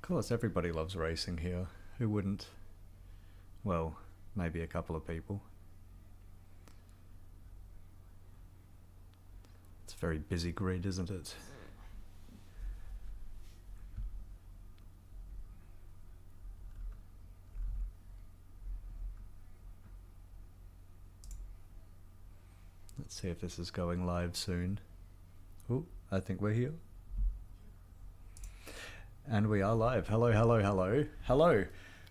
course, everybody loves racing here. Who wouldn't? Well, maybe a couple of people. It's a very busy grid, isn't it? Let's see if this is going live soon. Oh, I think we're here. And we are live. Hello, hello, hello. Hello.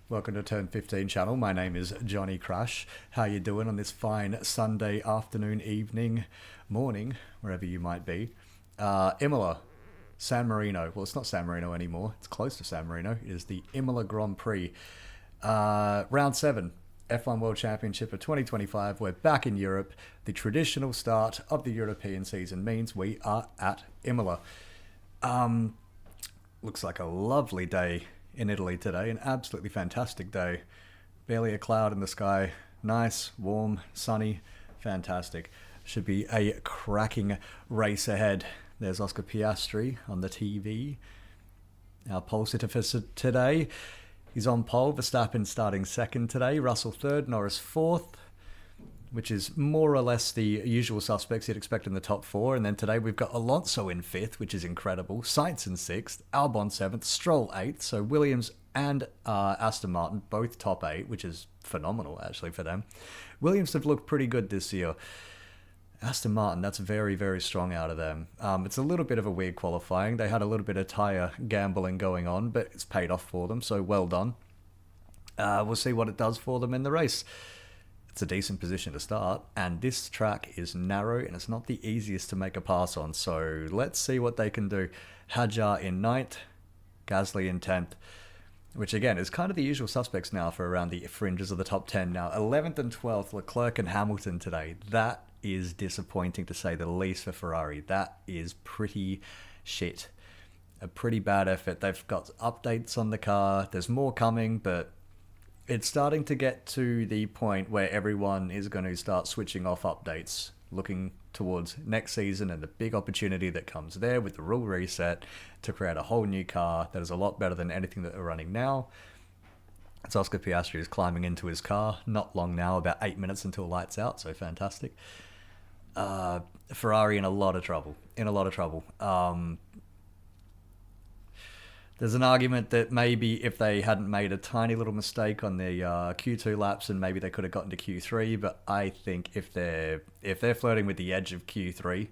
Welcome to Turn15 channel. My name is Johnny Crash. How you doing on this fine Sunday afternoon, evening, morning, wherever you might be? Imola, San Marino. Well, it's not San Marino anymore. It's close to San Marino. It is the Imola Grand Prix. Round 7. F1 World Championship of 2025. We're back in Europe. The traditional start of the European season means we are at Imola. Looks like a lovely day in Italy today. An absolutely fantastic day. Barely a cloud in the sky. Nice, warm, sunny. Fantastic. Should be a cracking race ahead. There's Oscar Piastri on the TV. Our pole sitter for today. He's on pole. Verstappen starting second today. Russell third. Norris fourth, which is more or less the usual suspects you'd expect in the top four. And then today we've got Alonso in fifth, which is incredible. Sainz in sixth. Albon seventh. Stroll eighth. So Williams and Aston Martin both top eight, which is phenomenal actually for them. Williams have looked pretty good this year. Aston Martin, that's very, very strong out of them. It's a little bit of a weird qualifying. They had a little bit of tyre gambling going on, but it's paid off for them, so well done. We'll see what it does for them in the race. It's a decent position to start, and this track is narrow, and it's not the easiest to make a pass on, so let's see what they can do. Hadjar in 9th, Gasly in 10th, which again is kind of the usual suspects now for around the fringes of the top 10 now. 11th and 12th, Leclerc and Hamilton today. That is disappointing to say the least for Ferrari. That is pretty shit. A pretty bad effort. They've got updates on the car. There's more coming, but it's starting to get to the point where everyone is going to start switching off updates, looking towards next season and the big opportunity that comes there with the rule reset to create a whole new car that is a lot better than anything that they're running now. It's Oscar Piastri is climbing into his car. Not long now, about 8 minutes until lights out, so fantastic. Ferrari in a lot of trouble. There's an argument that maybe if they hadn't made a tiny little mistake on the Q2 laps, and maybe they could have gotten to Q3. But I think if they're flirting with the edge of Q3,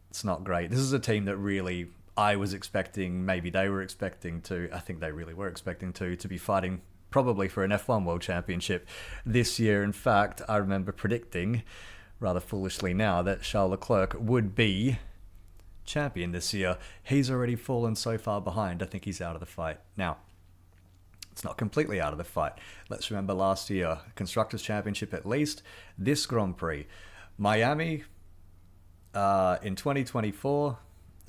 it's not great. This is a team that really I was expecting. Maybe they were expecting to. I think they really were expecting to be fighting probably for an F1 World Championship this year. In fact, I remember predicting, rather foolishly now, that Charles Leclerc would be champion this year. He's already fallen so far behind. I think he's out of the fight. Now, it's not completely out of the fight. Let's remember last year, Constructors' Championship at least, this Grand Prix. Miami, in 2024,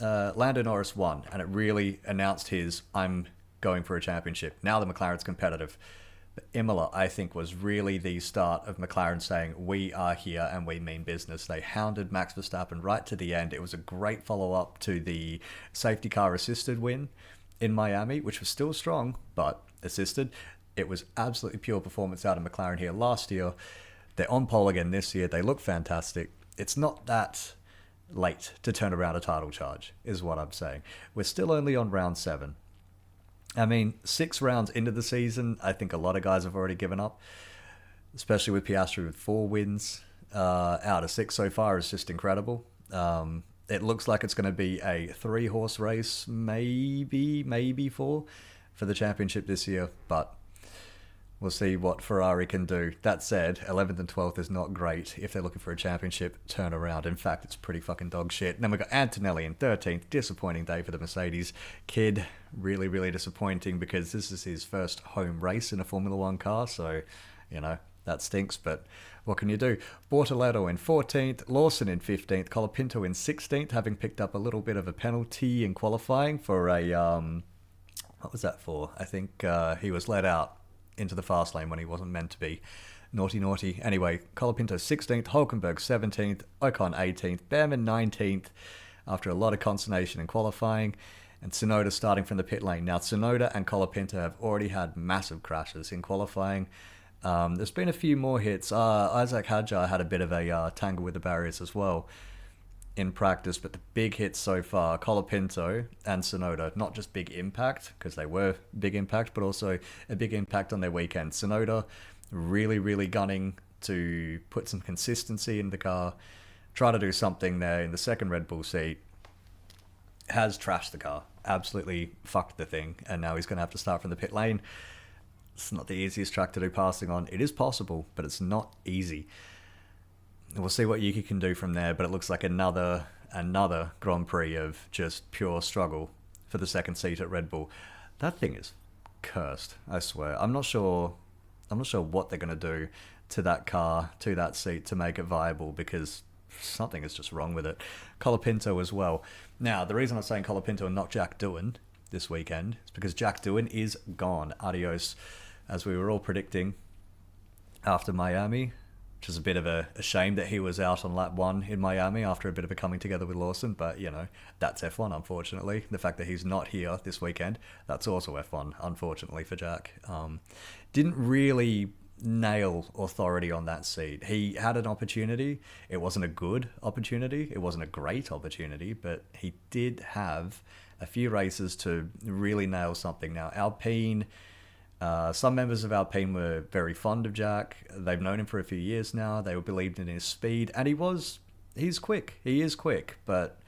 Lando Norris won, and it really announced his, I'm going for a championship. Now the McLaren's competitive. But Imola, I think, was really the start of McLaren saying, we are here and we mean business. They hounded Max Verstappen right to the end. It was a great follow-up to the safety car assisted win in Miami, which was still strong, but assisted. It was absolutely pure performance out of McLaren here last year. They're on pole again this year. They look fantastic. It's not that late to turn around a title charge, is what I'm saying. We're still only on round 7. I mean, 6 rounds into the season, I think a lot of guys have already given up, especially with Piastri with 4 wins out of 6 so far is just incredible. It looks like it's going to be a 3-horse race, maybe 4 for the championship this year, but we'll see what Ferrari can do. That said, 11th and 12th is not great if they're looking for a championship turnaround. In fact, it's pretty fucking dog shit. And then we've got Antonelli in 13th. Disappointing day for the Mercedes kid. Really, really disappointing because this is his first home race in a Formula One car. So, you know, that stinks, but what can you do? Bortoletto in 14th. Lawson in 15th. Colapinto in 16th, having picked up a little bit of a penalty in qualifying for a... what was that for? I think he was let out into the fast lane when he wasn't meant to be. Naughty. Anyway, Colapinto 16th, Hulkenberg 17th, Ocon 18th, Behrman 19th after a lot of consternation in qualifying. and Tsunoda starting from the pit lane. Now, Tsunoda and Colapinto have already had massive crashes in qualifying. There's been a few more hits. Isaac Hadjar had a bit of a tangle with the barriers as well in practice, but the big hits so far, Colapinto and Tsunoda, not just big impact, because they were big impact, but also a big impact on their weekend. Tsunoda really, really gunning to put some consistency in the car, try to do something there in the second Red Bull seat, has trashed the car, absolutely fucked the thing, and now he's going to have to start from the pit lane. It's not the easiest track to do passing on. It is possible, but it's not easy. We'll see what Yuki can do from there, but it looks like another Grand Prix of just pure struggle for the second seat at Red Bull. That thing is cursed, I swear. I'm not sure what they're going to do to that car, to that seat, to make it viable, because something is just wrong with it. Colapinto as well. Now, the reason I'm saying Colapinto and not Jack Doohan this weekend is because Jack Doohan is gone. Adios, as we were all predicting after Miami, which is a bit of a shame that he was out on lap 1 in Miami after a bit of a coming together with Lawson, but, you know, that's F1, unfortunately. The fact that he's not here this weekend, that's also F1, unfortunately, for Jack. Didn't really nail authority on that seat. He had an opportunity. It wasn't a good opportunity. It wasn't a great opportunity, but he did have a few races to really nail something. Now, Alpine, some members of Alpine were very fond of Jack. They've known him for a few years now. They believed in his speed, and he's quick. He is quick, but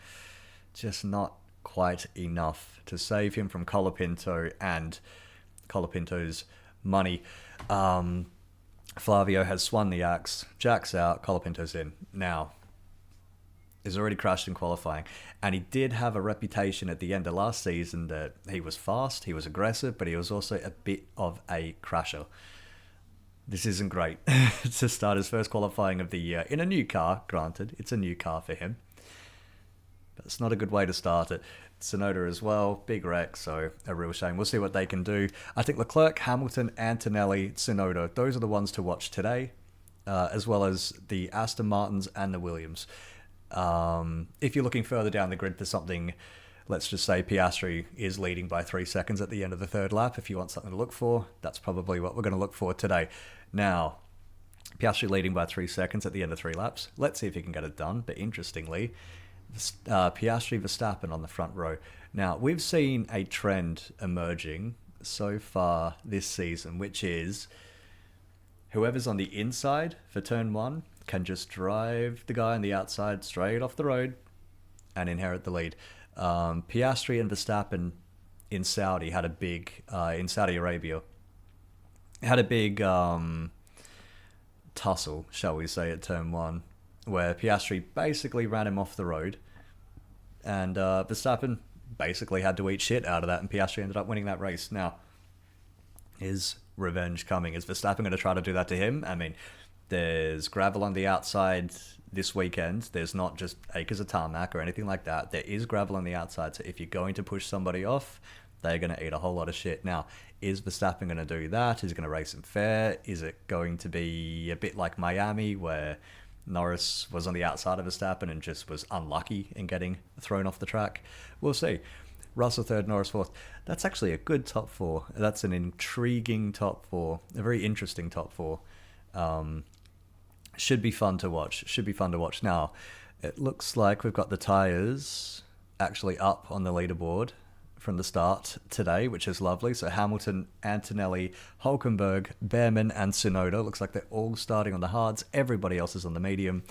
just not quite enough to save him from Colapinto and Colapinto's money. Flavio has swung the axe. Jack's out. Colapinto's in. Now, he's already crashed in qualifying, and he did have a reputation at the end of last season that he was fast, he was aggressive, but he was also a bit of a crasher. This isn't great to start his first qualifying of the year in a new car. Granted, it's a new car for him, but it's not a good way to start it. Tsunoda as well, big wreck, so a real shame. We'll see what they can do. I think Leclerc, Hamilton, Antonelli, Tsunoda, those are the ones to watch today, as well as the Aston Martins and the Williams. If you're looking further down the grid for something, let's just say Piastri is leading by 3 seconds at the end of the third lap. If you want something to look for, that's probably what we're going to look for today. Now, Piastri leading by 3 seconds at the end of 3 laps. Let's see if he can get it done. But interestingly, Piastri, Verstappen on the front row. Now, we've seen a trend emerging so far this season, which is whoever's on the inside for turn 1 can just drive the guy on the outside straight off the road and inherit the lead. Piastri and Verstappen in Saudi had a big, in Saudi Arabia, had a big tussle, shall we say, at turn 1, where Piastri basically ran him off the road, and Verstappen basically had to eat shit out of that, and Piastri ended up winning that race. Now, is revenge coming? Is Verstappen going to try to do that to him? I mean, there's gravel on the outside this weekend. There's not just acres of tarmac or anything like that. There is gravel on the outside, so if you're going to push somebody off, they're going to eat a whole lot of shit. Now, is Verstappen going to do that? Is he going to race him fair? Is it going to be a bit like Miami, where Norris was on the outside of Verstappen and just was unlucky in getting thrown off the track? We'll see. Russell third, Norris fourth. That's actually a good top 4. That's an intriguing top 4. A very interesting top 4. Should be fun to watch. Now, it looks like we've got the tyres actually up on the leaderboard from the start today, which is lovely. So Hamilton, Antonelli, Hulkenberg, Behrman, and Tsunoda. Looks like they're all starting on the hards. Everybody else is on the medium.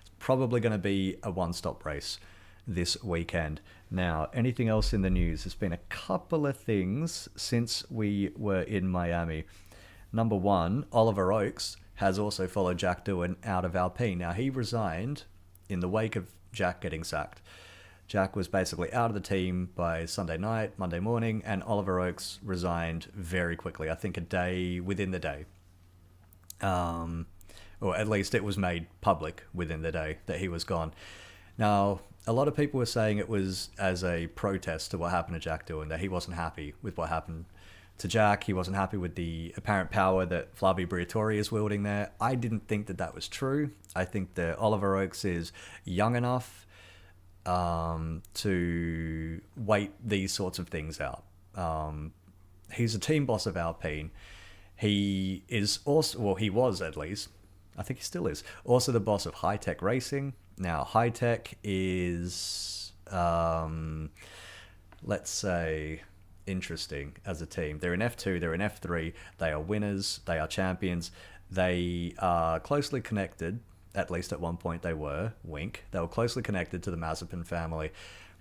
It's probably going to be a one-stop race this weekend. Now, anything else in the news? There's been a couple of things since we were in Miami. Number 1, Oliver Oakes has also followed Jack Doohan out of Alpine. Now, he resigned in the wake of Jack getting sacked. Jack was basically out of the team by Sunday night, Monday morning, and Oliver Oakes resigned very quickly. I think a day within the day. Or at least it was made public within the day that he was gone. Now, a lot of people were saying it was as a protest to what happened to Jack Doohan, that he wasn't happy with what happened to Jack. He wasn't happy with the apparent power that Flavio Briatore is wielding there. I didn't think that was true. I think that Oliver Oakes is young enough to wait these sorts of things out. He's a team boss of Alpine. He is also, well, he was at least, I think he still is, also the boss of High Tech Racing. Now, High Tech is, let's say, interesting as a team. They're in F2, they're in F3, they are winners, they are champions, they are closely connected, at least at one point they were, wink, they were closely connected to the Mazepin family.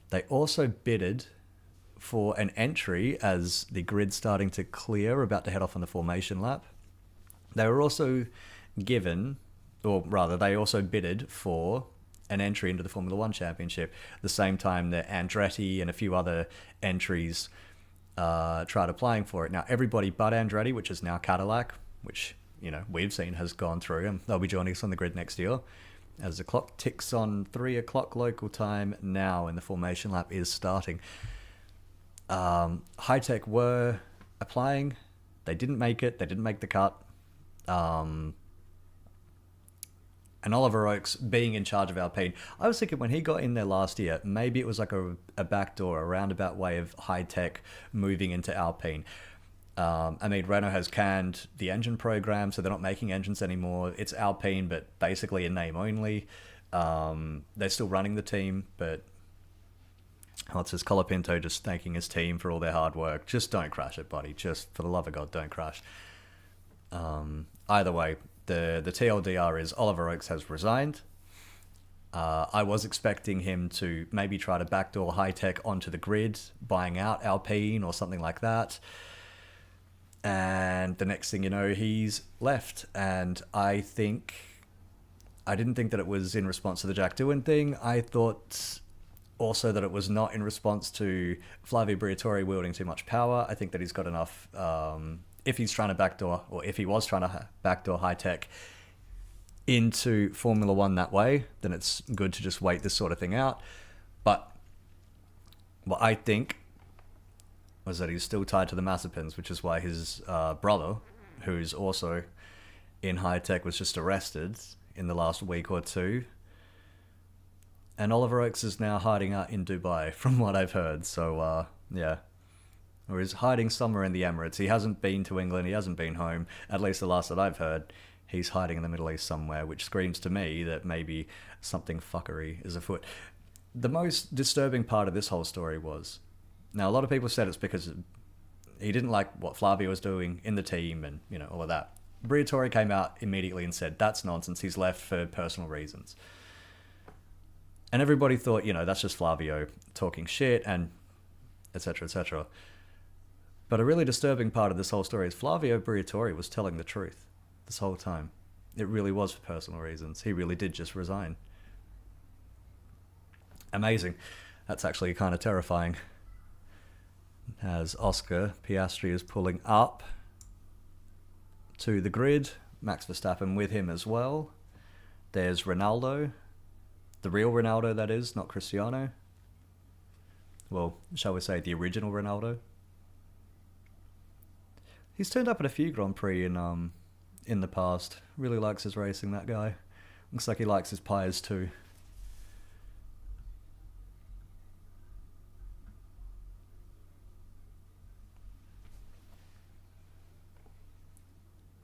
They also bidded for an entry as the grid's starting to clear, about to head off on the formation lap. They were also given, or rather, they also bidded for an entry into the Formula One Championship. The same time that Andretti and a few other entries tried applying for it. Now, everybody but Andretti, which is now Cadillac, which, you know, we've seen has gone through, and they'll be joining us on the grid next year. As the clock ticks on 3 o'clock local time now, and the formation lap is starting. High Tech were applying. They didn't make it. They didn't make the cut. And Oliver Oakes being in charge of Alpine, I was thinking when he got in there last year, maybe it was like a backdoor, a roundabout way of High Tech moving into Alpine. I mean, Renault has canned the engine program, so they're not making engines anymore. It's Alpine, but basically in name only. They're still running the team, but it says Colapinto just thanking his team for all their hard work. Just don't crash it, buddy. Just for the love of God, don't crash. Either way, the TLDR is Oliver Oakes has resigned. I was expecting him to maybe try to backdoor High Tech onto the grid, buying out Alpine or something like that. And the next thing you know, he's left. And I didn't think that it was in response to the Jack Doohan thing. I thought also that it was not in response to Flavio Briatore wielding too much power. I think that he's got enough, if he's trying to backdoor, or if he was trying to backdoor High Tech into Formula One that way, then it's good to just wait this sort of thing out. But what I think was that he's still tied to the Mazepins, which is why his brother, who's also in High Tech, was just arrested in the last week or two. And Oliver Oakes is now hiding out in Dubai, from what I've heard. So, yeah. Or he's hiding somewhere in the Emirates. He hasn't been to England. He hasn't been home. At least the last that I've heard. He's hiding in the Middle East somewhere, which screams to me that maybe something fuckery is afoot. The most disturbing part of this whole story was... Now, a lot of people said it's because he didn't like what Flavio was doing in the team and, you know, all of that. Briatore came out immediately and said, that's nonsense. He's left for personal reasons. And everybody thought, you know, that's just Flavio talking shit and etc., etc. But a really disturbing part of this whole story is Flavio Briatore was telling the truth this whole time. It really was for personal reasons. He really did just resign. Amazing. That's actually kind of terrifying. As Oscar Piastri is pulling up to the grid. Max Verstappen with him as well. There's Ronaldo. The real Ronaldo, that is, not Cristiano. Well, shall we say the original Ronaldo? He's turned up at a few Grand Prix in the past. Really likes his racing, that guy. Looks like he likes his pies too.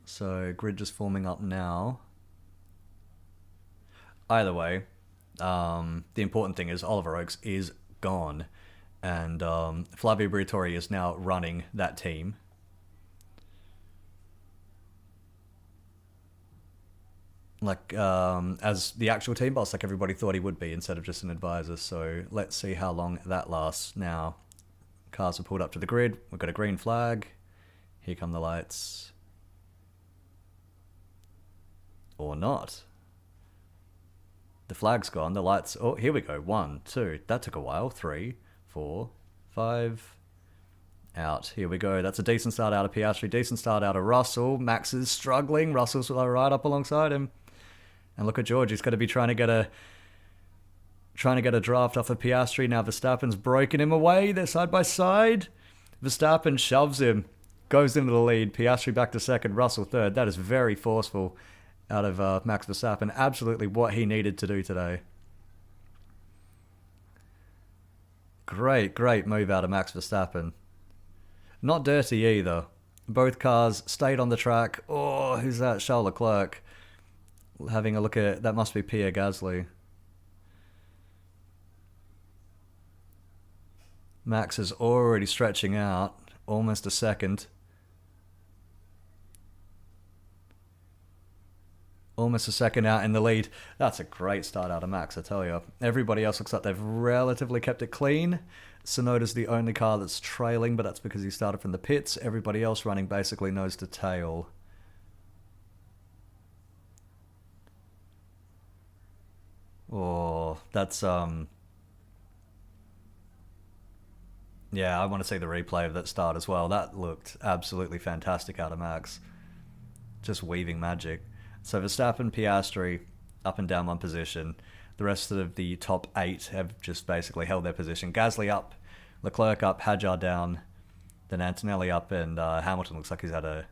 So, grid just forming up now. Either way, the important thing is Oliver Oakes is gone. And Flavio Briatore is now running that team. Like, as the actual team boss, like everybody thought he would be, instead of just an advisor. So, let's see how long that lasts. Now, cars are pulled up to the grid. We've got a green flag. Here come the lights. Or not. The flag's gone, the lights... Oh, here we go. 1, 2. That took a while. 3, 4, 5. Out. Here we go. That's a decent start out of Piastri. Decent start out of Russell. Max is struggling. Russell's right up alongside him. And look at George. He's going to be trying to get a draft off of Piastri. Now Verstappen's broken him away. They're side by side. Verstappen shoves him. Goes into the lead. Piastri back to second. Russell third. That is very forceful out of Max Verstappen. Absolutely what he needed to do today. Great move out of Max Verstappen. Not dirty either. Both cars stayed on the track. Oh, who's that? Charles Leclerc. Having a look at... That must be Pierre Gasly. Max is already stretching out. Almost a second. Almost a second out in the lead. That's a great start out of Max, I tell you. Everybody else looks like they've relatively kept it clean. Tsunoda's the only car that's trailing, but that's because he started from the pits. Everybody else running basically nose to tail. Oh, that's, yeah, I want to see the replay of that start as well. That looked absolutely fantastic out of Max. Just weaving magic. So Verstappen, Piastri, up and down one position. The rest of the top 8 have just basically held their position. Gasly up, Leclerc up, Hadjar down, then Antonelli up, and Hamilton looks like he's had a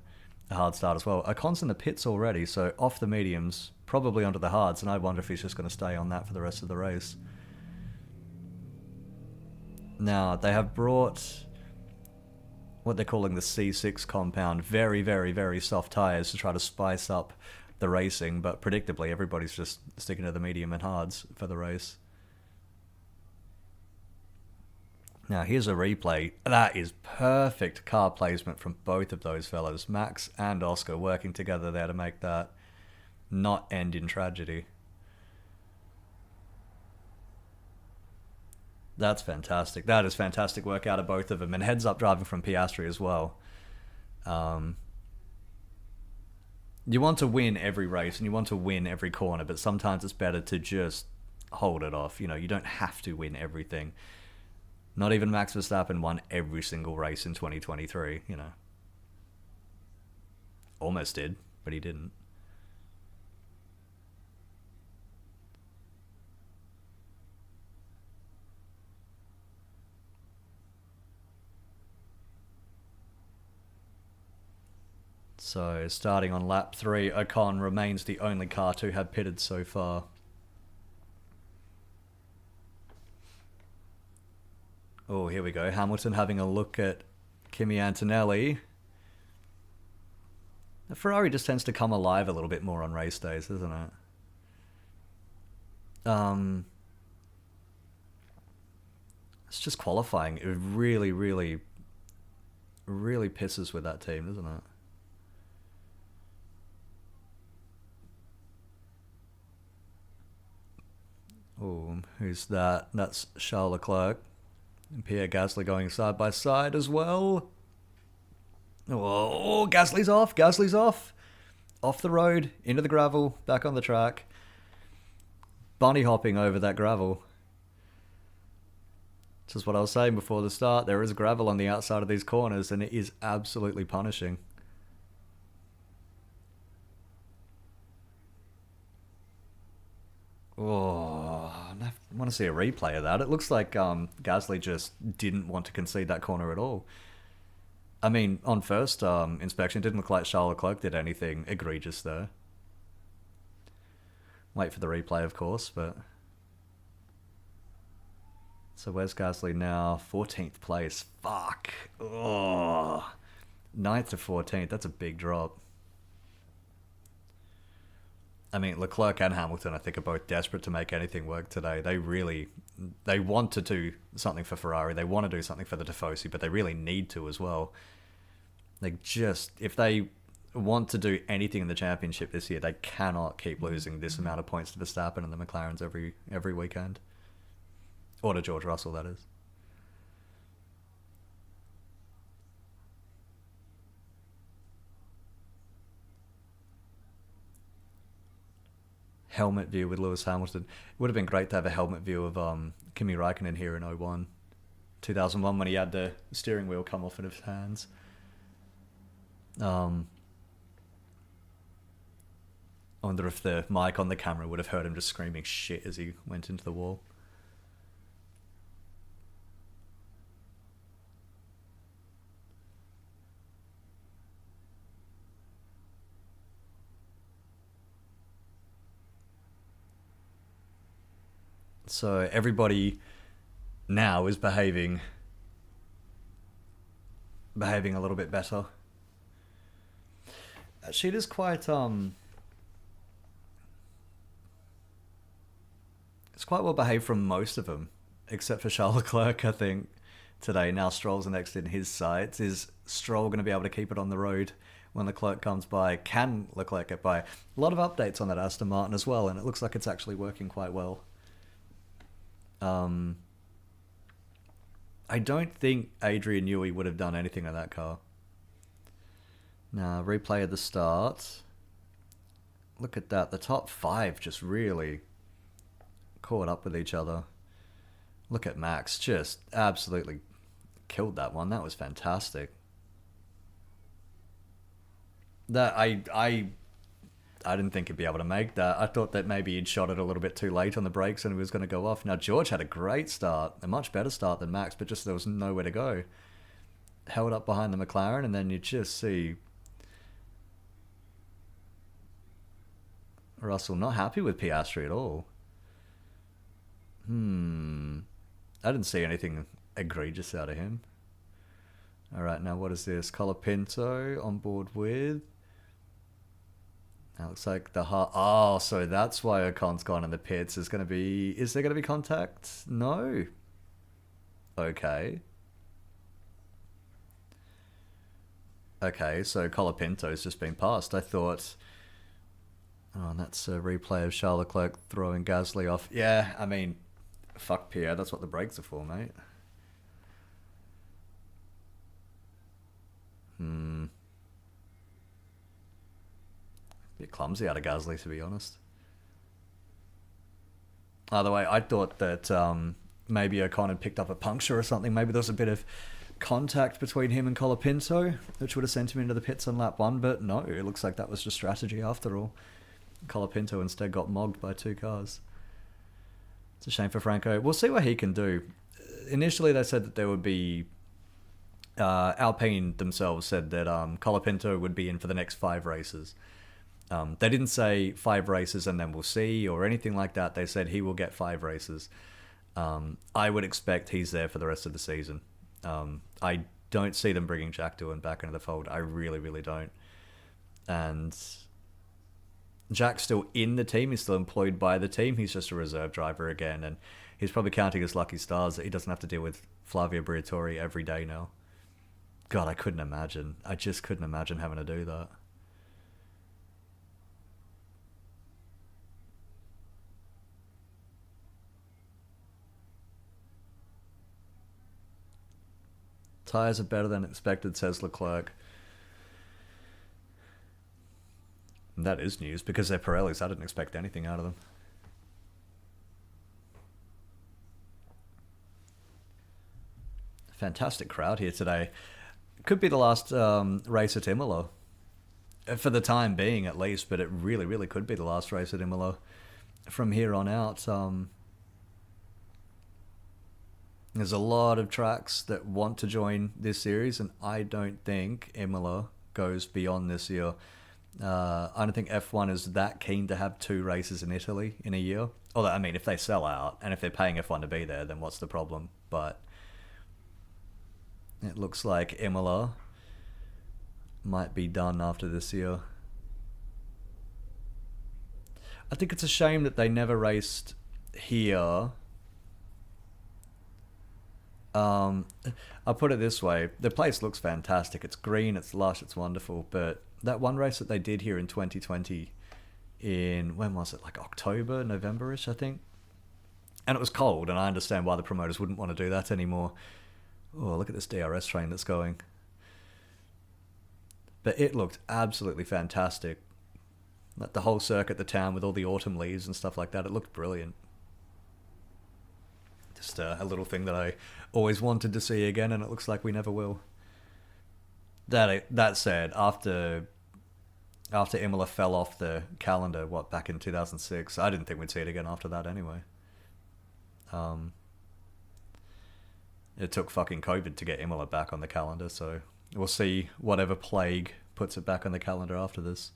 hard start as well. Ocon's in the pits already, so off the mediums, probably onto the hards, and I wonder if he's just going to stay on that for the rest of the race. Now, they have brought what they're calling the C6 compound, very soft tyres to try to spice up the racing, but predictably everybody's just sticking to the medium and hards for the race. Now here's a replay. That is perfect car placement from both of those fellas, Max and Oscar, working together there to make that not end in tragedy. That's fantastic. That is fantastic work out of both of them, and heads up driving from Piastri as well. You want to win every race and you want to win every corner, but sometimes it's better to just hold it off. You know, you don't have to win everything. Not even Max Verstappen won every single race in 2023, you know. Almost did, but he didn't. So, starting on lap 3, Ocon remains the only car to have pitted so far. Oh, here we go. Hamilton having a look at Kimi Antonelli. The Ferrari just tends to come alive a little bit more on race days, doesn't it? It's just qualifying. It really pisses with that team, doesn't it? Oh, who's that? That's Charles Leclerc. And Pierre Gasly going side by side as well. Oh, Gasly's off. Gasly's off. Off the road, into the gravel, back on the track. Bunny hopping over that gravel. Just what I was saying before the start. There is gravel on the outside of these corners, and it is absolutely punishing. Oh, I want to see a replay of that. It looks like Gasly just didn't want to concede that corner at all. I mean, on first inspection, it didn't look like Charles Leclerc did anything egregious there. Wait for the replay, of course, but... So where's Gasly now? 14th place. Fuck. Oh. 9th to 14th. That's a big drop. I mean, Leclerc and Hamilton, I think, are both desperate to make anything work today. They want to do something for Ferrari. They want to do something for the Tifosi, but they really need to as well. If they want to do anything in the championship this year, they cannot keep losing this amount of points to Verstappen and the McLarens every weekend. Or to George Russell, that is. Helmet view with Lewis Hamilton. It would have been great to have a helmet view of Kimi Räikkönen here in 2001 when he had the steering wheel come off in his hands. I wonder if the mic on the camera would have heard him just screaming shit as he went into the wall. So everybody now is behaving a little bit better. She is quite it's quite well behaved from most of them, except for Charles Leclerc, I think, today. Now Stroll's next in his sights. Is Stroll going to be able to keep it on the road when Leclerc comes by? Can Leclerc get by? A lot of updates on that Aston Martin as well, and it looks like it's actually working quite well. I don't think Adrian Newey would have done anything to that car. Now, replay at the start. Look at that. The top five just really caught up with each other. Look at Max. Just absolutely killed that one. That was fantastic. That I didn't think he'd be able to make that. I thought that maybe he'd shot it a little bit too late on the brakes and he was going to go off. Now, George had a great start, a much better start than Max, but just there was nowhere to go. Held up behind the McLaren, and then you just see Russell not happy with Piastri at all. I didn't see anything egregious out of him. Alright, now what is this? Colapinto on board with... That looks like the heart. Oh, so that's why Ocon's gone in the pits. Is there going to be contact? No. Okay. Okay, so Colapinto's just been passed. I thought... Oh, and that's a replay of Charles Leclerc throwing Gasly off. Yeah, I mean, fuck Pierre. That's what the brakes are for, mate. Bit clumsy out of Gasly, to be honest. Either way, I thought that maybe Ocon had picked up a puncture or something. Maybe there was a bit of contact between him and Colapinto, which would have sent him into the pits on lap 1, but no, it looks like that was just strategy after all. Colapinto instead got mogged by 2 cars. It's a shame for Franco. We'll see what he can do. Initially, they said that there would be... Alpine themselves said that Colapinto would be in for the next 5 races. They didn't say 5 races and then we'll see or anything like that. They said he will get 5 races. I would expect he's there for the rest of the season. I don't see them bringing Jack Doohan back into the fold. I really, really don't. And Jack's still in the team. He's still employed by the team. He's just a reserve driver again. And he's probably counting his lucky stars that he doesn't have to deal with Flavio Briatore every day now. God, I couldn't imagine. I just couldn't imagine having to do that. Tyres are better than expected, says Leclerc. And that is news, because they're Pirellis. I didn't expect anything out of them. Fantastic crowd here today. Could be the last race at Imola. For the time being, at least, but it really, really could be the last race at Imola. From here on out, there's a lot of tracks that want to join this series, and I don't think Imola goes beyond this year. I don't think F1 is that keen to have 2 races in Italy in a year. Although, I mean, if they sell out, and if they're paying F1 to be there, then what's the problem? But it looks like Imola might be done after this year. I think it's a shame that they never raced here. I'll put it this way. The place looks fantastic. It's green, it's lush, it's wonderful. But that one race that they did here in 2020 in, when was it? Like October, November-ish, I think. And it was cold, and I understand why the promoters wouldn't want to do that anymore. Oh, look at this DRS train that's going. But it looked absolutely fantastic. Like the whole circuit, the town with all the autumn leaves and stuff like that, it looked brilliant. Just a little thing that I always wanted to see again, and it looks like we never will. That said, after Imola fell off the calendar, back in 2006, I didn't think we'd see it again after that anyway. It took fucking COVID to get Imola back on the calendar, so we'll see whatever plague puts it back on the calendar after this.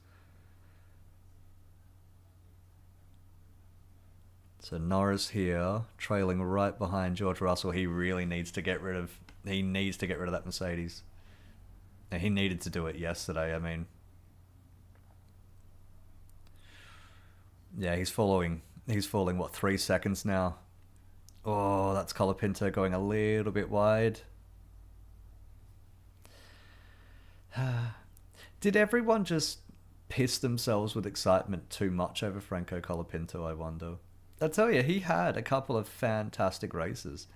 So Norris here, trailing right behind George Russell. He really needs to get rid of. He needs to get rid of that Mercedes. And he needed to do it yesterday. I mean, yeah, he's falling. He's falling. What, 3 seconds now? Oh, that's Colapinto going a little bit wide. Did everyone just piss themselves with excitement too much over Franco Colapinto, I wonder? I tell you, he had a couple of fantastic races.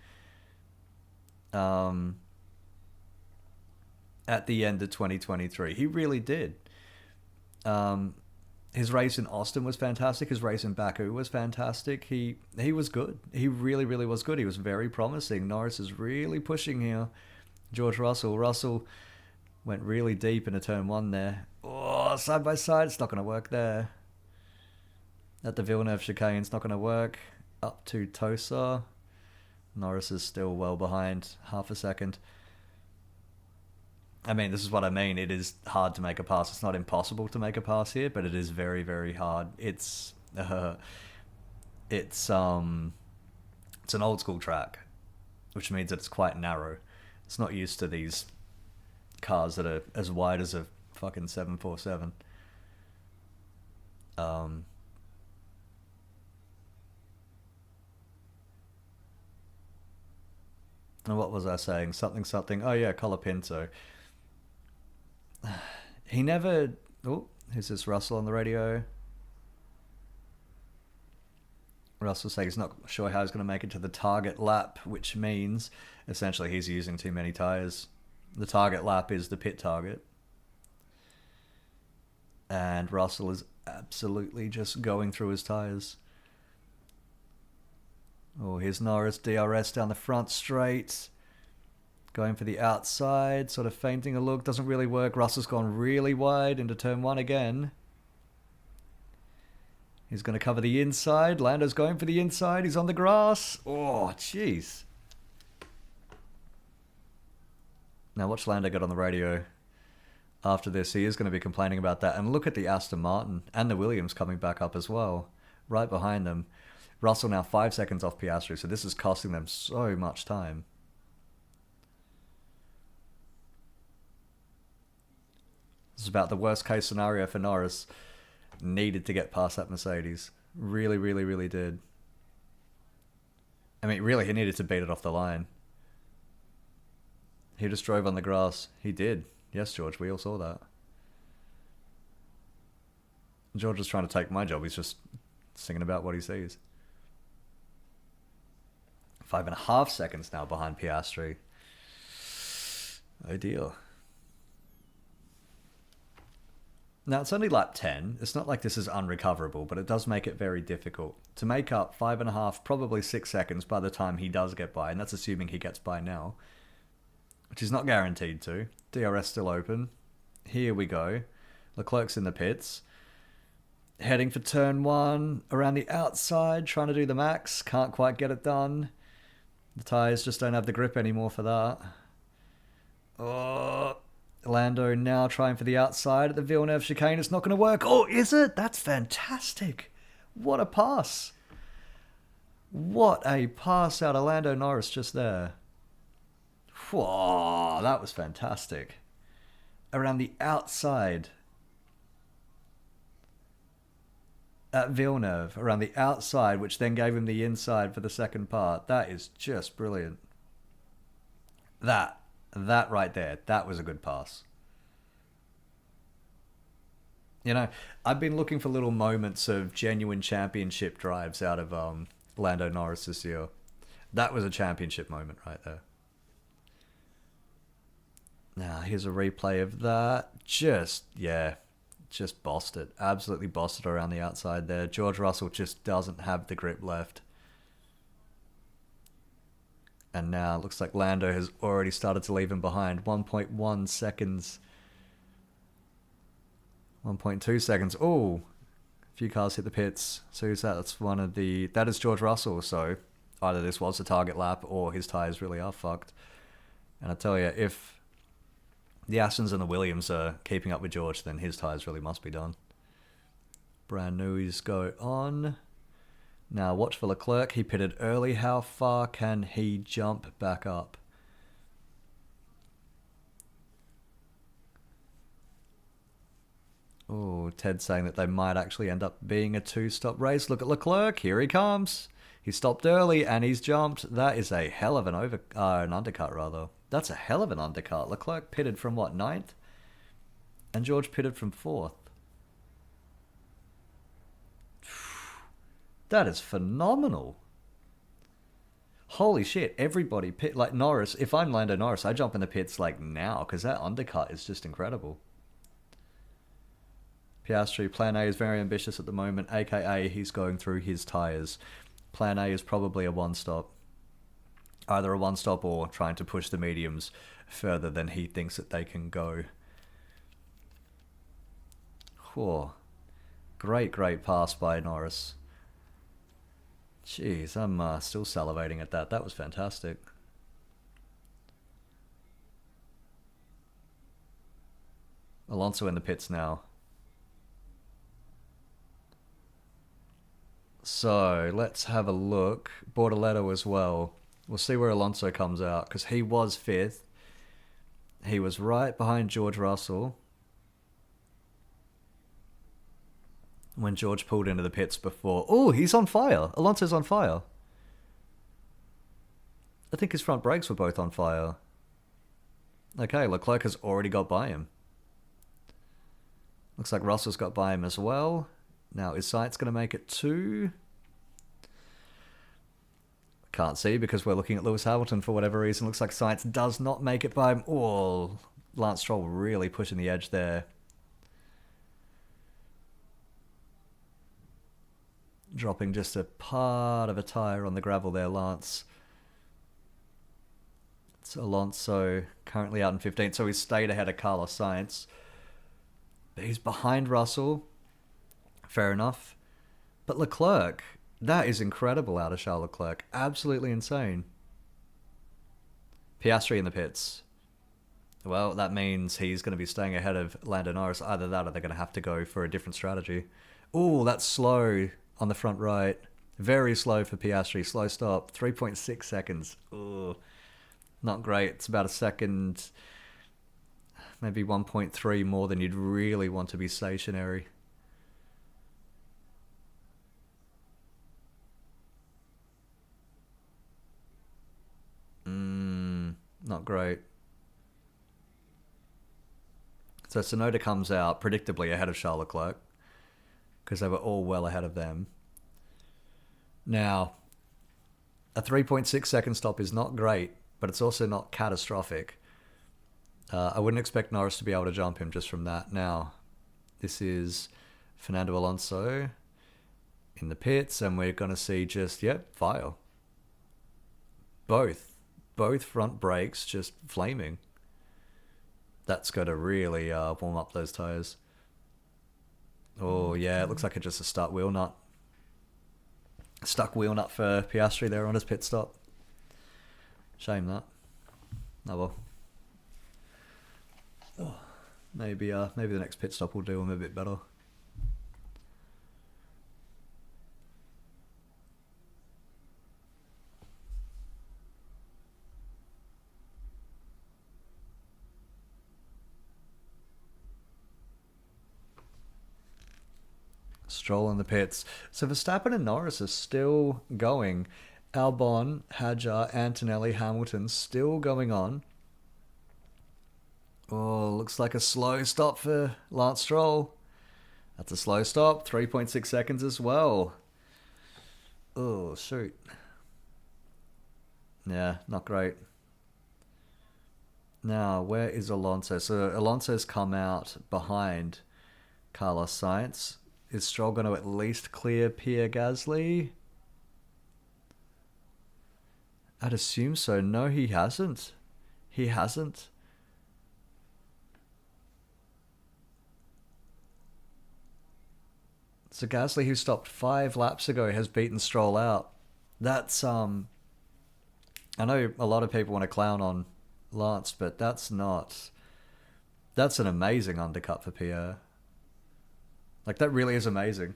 At the end of 2023. He really did. His race in Austin was fantastic. His race in Baku was fantastic. He was good. He really, really was good. He was very promising. Norris is really pushing here. George Russell. Russell went really deep into turn 1 there. Oh, side by side. It's not going to work there. At the Villeneuve chicane, it's not going to work. Up to Tosa. Norris is still well behind. Half a second. I mean, this is what I mean. It is hard to make a pass. It's not impossible to make a pass here, but it is very, very hard. It's an old school track, which means that it's quite narrow. It's not used to these cars that are as wide as a fucking 747. And what was I saying? Something. Oh yeah, Colapinto. He never... Oh, who's this? Russell on the radio. Russell saying he's not sure how he's going to make it to the target lap, which means essentially he's using too many tyres. The target lap is the pit target. And Russell is absolutely just going through his tyres. Oh, here's Norris, DRS down the front straight. Going for the outside, sort of feinting a look. Doesn't really work. Russell's gone really wide into turn 1 again. He's going to cover the inside. Lando's going for the inside. He's on the grass. Oh, jeez. Now watch Lando get on the radio after this. He is going to be complaining about that. And look at the Aston Martin and the Williams coming back up as well. Right behind them. Russell now 5 seconds off Piastri. So this is costing them so much time. This is about the worst case scenario for Norris. Needed to get past that Mercedes. Really, really, really did. I mean, really, he needed to beat it off the line. He just drove on the grass. He did. Yes, George, we all saw that. George is trying to take my job. He's just singing about what he sees. 5.5 seconds now behind Piastri. Oh dear. Now, it's only lap 10. It's not like this is unrecoverable, but it does make it very difficult to make up 5.5, probably 6 seconds by the time he does get by, and that's assuming he gets by now, which is not guaranteed to. DRS still open. Here we go. Leclerc's in the pits. Heading for turn 1, around the outside, trying to do the max. Can't quite get it done. The tyres just don't have the grip anymore for that. Oh... Lando now trying for the outside at the Villeneuve chicane. It's not going to work. Oh, is it? That's fantastic. What a pass. What a pass out of Lando Norris just there. Whoa, that was fantastic. Around the outside. At Villeneuve, around the outside, which then gave him the inside for the second part. That is just brilliant. That right there, that was a good pass. You know, I've been looking for little moments of genuine championship drives out of Lando Norris this year. That was a championship moment right there. Now, here's a replay of that. Just bossed it. Absolutely bossed it around the outside there. George Russell just doesn't have the grip left. And now it looks like Lando has already started to leave him behind. 1.1 seconds. 1.2 seconds. Oh, a few cars hit the pits. So who's that? That's one of the... That is George Russell. So either this was the target lap or his tyres really are fucked. And I tell you, if the Astons and the Williams are keeping up with George, then his tyres really must be done. Brand news go on. Now watch for Leclerc. He pitted early. How far can he jump back up? Oh, Ted's saying that they might actually end up being a two-stop race. Look at Leclerc. Here he comes. He stopped early and he's jumped. That is a hell of an an undercut, rather. That's a hell of an undercut. Leclerc pitted from what, 9th? And George pitted from 4th. That is phenomenal. Holy shit, everybody pit like Norris. If I'm Lando Norris, I jump in the pits like now because that undercut is just incredible. Piastri, plan A is very ambitious at the moment, aka he's going through his tyres. Plan A is probably a one-stop. Either a one-stop or trying to push the mediums further than he thinks that they can go. Whoa. Great pass by Norris. Jeez, I'm still salivating at that. That was fantastic. Alonso in the pits now. So, let's have a look. Bortoletto as well. We'll see where Alonso comes out, because he was 5th. He was right behind George Russell when George pulled into the pits before. Oh, he's on fire. Alonso's on fire. I think his front brakes were both on fire. Okay, Leclerc has already got by him. Looks like Russell's got by him as well. Now, is Sainz going to make it 2? Can't see because we're looking at Lewis Hamilton for whatever reason. Looks like Sainz does not make it by him. Oh, Lance Stroll really pushing the edge there. Dropping just a part of a tyre on the gravel there, Lance. It's Alonso currently out in 15th, so he's stayed ahead of Carlos Sainz. But he's behind Russell. Fair enough. But Leclerc, that is incredible out of Charles Leclerc. Absolutely insane. Piastri in the pits. Well, that means he's going to be staying ahead of Lando Norris. Either that or they're going to have to go for a different strategy. Ooh, that's slow on the front right. Very slow for Piastri. Slow stop. 3.6 seconds. Ooh, not great. It's about a second, maybe 1.3 more than you'd really want to be stationary. Not great. So Tsunoda comes out predictably ahead of Charles Leclerc because they were all well ahead of them. Now, a 3.6 second stop is not great, but it's also not catastrophic. I wouldn't expect Norris to be able to jump him just from that. Now, this is Fernando Alonso in the pits, and we're going to see just, fire. Both front brakes just flaming. That's going to really warm up those tyres. Oh, yeah, it looks like it's just a stuck wheel nut. Stuck wheel nut for Piastri there on his pit stop. Shame that. Oh well. Oh, maybe the next pit stop will do him a bit better. Stroll in the pits. So Verstappen and Norris are still going. Albon, Hadjar, Antonelli, Hamilton still going on. Oh, looks like a slow stop for Lance Stroll. That's a slow stop. 3.6 seconds as well. Oh, shoot. Yeah, not great. Now, where is Alonso? So Alonso's come out behind Carlos Sainz. Is Stroll going to at least clear Pierre Gasly? I'd assume so. No, he hasn't. He hasn't. So Gasly, who stopped 5 laps ago, has beaten Stroll out. That's, I know a lot of people want to clown on Lance, but that's an amazing undercut for Pierre. Like, that really is amazing.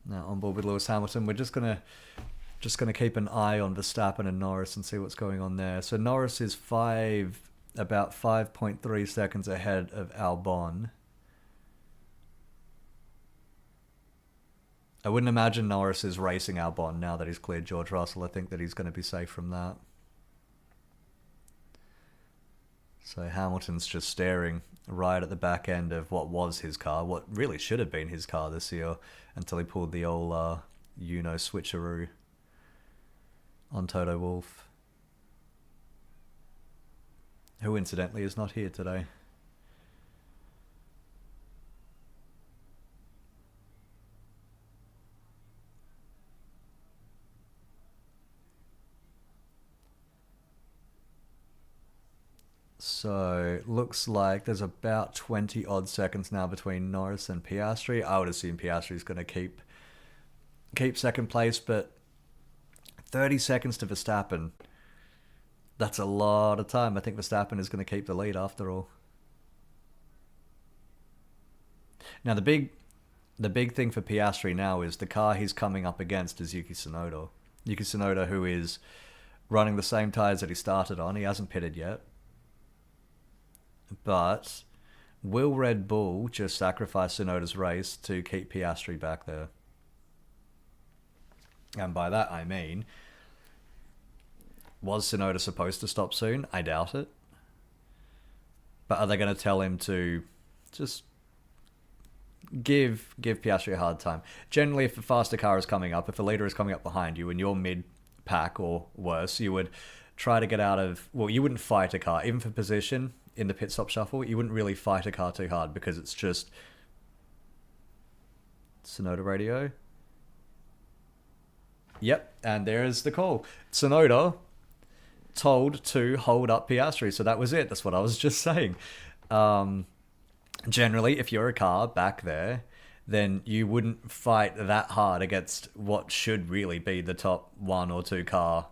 Now on board with Lewis Hamilton, we're just gonna keep an eye on Verstappen and Norris and see what's going on there. So Norris is about 5.3 seconds ahead of Albon. I wouldn't imagine Norris is racing Albon now that he's cleared George Russell. I think that he's going to be safe from that. So Hamilton's just staring right at the back end of what was his car, what really should have been his car this year, until he pulled the old switcheroo on Toto Wolff, who incidentally is not here today. So, looks like there's about 20 odd seconds now between Norris and Piastri. I would assume Piastri's going to keep second place, but 30 seconds to Verstappen. That's a lot of time. I think Verstappen is going to keep the lead after all. Now, the big thing for Piastri now is the car he's coming up against is Yuki Tsunoda. Yuki Tsunoda, who is running the same tyres that he started on. He hasn't pitted yet. But will Red Bull just sacrifice Tsunoda's race to keep Piastri back there? And by that I mean, was Tsunoda supposed to stop soon? I doubt it. But are they going to tell him to just give Piastri a hard time? Generally, if a faster car is coming up, if a leader is coming up behind you and you're mid-pack or worse, you would try to get out of... Well, you wouldn't fight a car. Even for position in the pit stop shuffle, you wouldn't really fight a car too hard because it's just... Tsunoda radio. Yep, and there's the call. Tsunoda told to hold up Piastri, so that was it. That's what I was just saying. Generally, if you're a car back there, then you wouldn't fight that hard against what should really be the top 1 or 2 car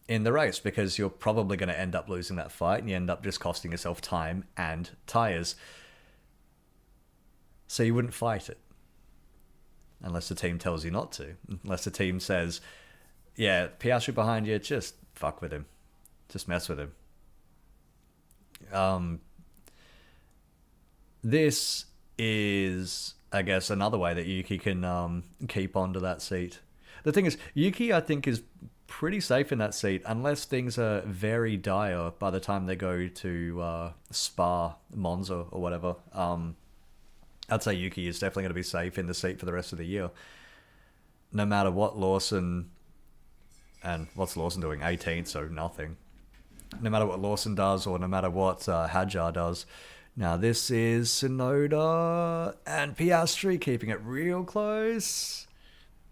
in the race, because you're probably going to end up losing that fight and you end up just costing yourself time and tyres. So you wouldn't fight it. Unless the team tells you not to. Unless the team says, yeah, Piastri behind you, just fuck with him. Just mess with him. This is, I guess, another way that Yuki can keep onto that seat. The thing is, Yuki, I think, is pretty safe in that seat, unless things are very dire by the time they go to Spa, Monza, or whatever. I'd say Yuki is definitely going to be safe in the seat for the rest of the year. No matter what Lawson... And what's Lawson doing? 18th, so nothing. No matter what Lawson does, or no matter what Hadjar does. Now, this is Tsunoda and Piastri keeping it real close.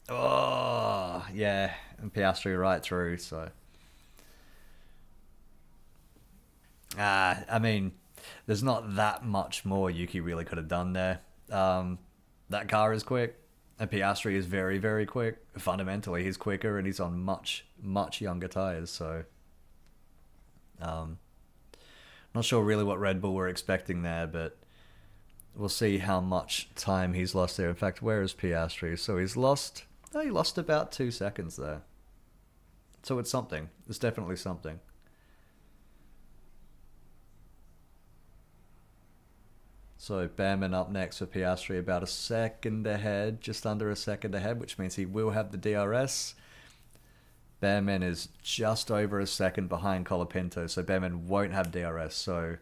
Oh, yeah. And Piastri right through, so... I mean, there's not that much more Yuki really could have done there. That car is quick, and Piastri is very, very quick. Fundamentally, he's quicker, and he's on much, much younger tyres, so... not sure really what Red Bull were expecting there, but we'll see how much time he's lost there. In fact, where is Piastri? So he's lost... Oh, he lost about 2 seconds there. So it's something. It's definitely something. So Behrman up next for Piastri, about a second ahead, just under a second ahead, which means he will have the DRS. Behrman is just over a second behind Colapinto, so Behrman won't have DRS. So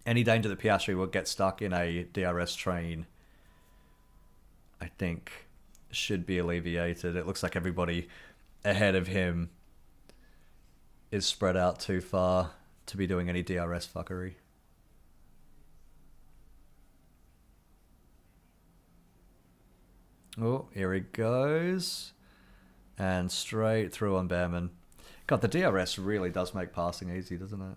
any danger that Piastri will get stuck in a DRS train, I think, should be alleviated. It looks like everybody ahead of him is spread out too far to be doing any DRS fuckery. Oh, here he goes. And straight through on Behrman. God, the DRS really does make passing easy, doesn't it?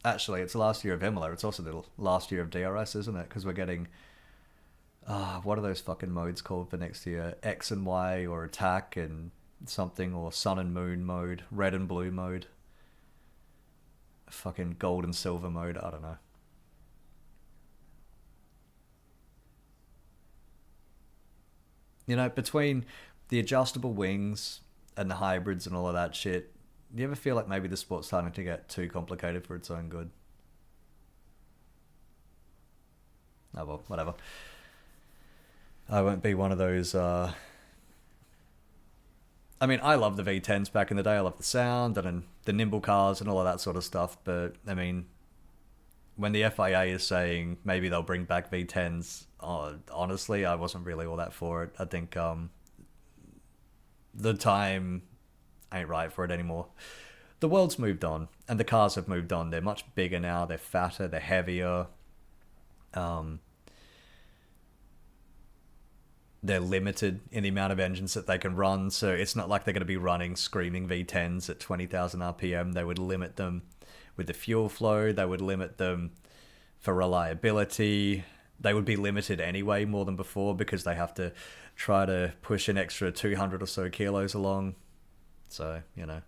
Actually, it's the last year of Imola. It's also the last year of DRS, isn't it? Because we're getting... what are those fucking modes called for next year? X and Y, or attack and something, or sun and moon mode, red and blue mode. Fucking gold and silver mode, I don't know. You know, between the adjustable wings and the hybrids and all of that shit, do you ever feel like maybe the sport's starting to get too complicated for its own good? Oh well, whatever. I won't be one of those. I mean, I love the V10s back in the day. I love the sound and the nimble cars and all of that sort of stuff. But I mean, when the FIA is saying maybe they'll bring back V10s, honestly, I wasn't really all that for it. I think the time ain't right for it anymore. The world's moved on, and the cars have moved on. They're much bigger now. They're fatter. They're heavier. Um, they're limited in the amount of engines that they can run, so it's not like they're going to be running screaming V10s at 20,000 RPM. They would limit them with the fuel flow. They would limit them for reliability. They would be limited anyway more than before because they have to try to push an extra 200 or so kilos along. So, you know,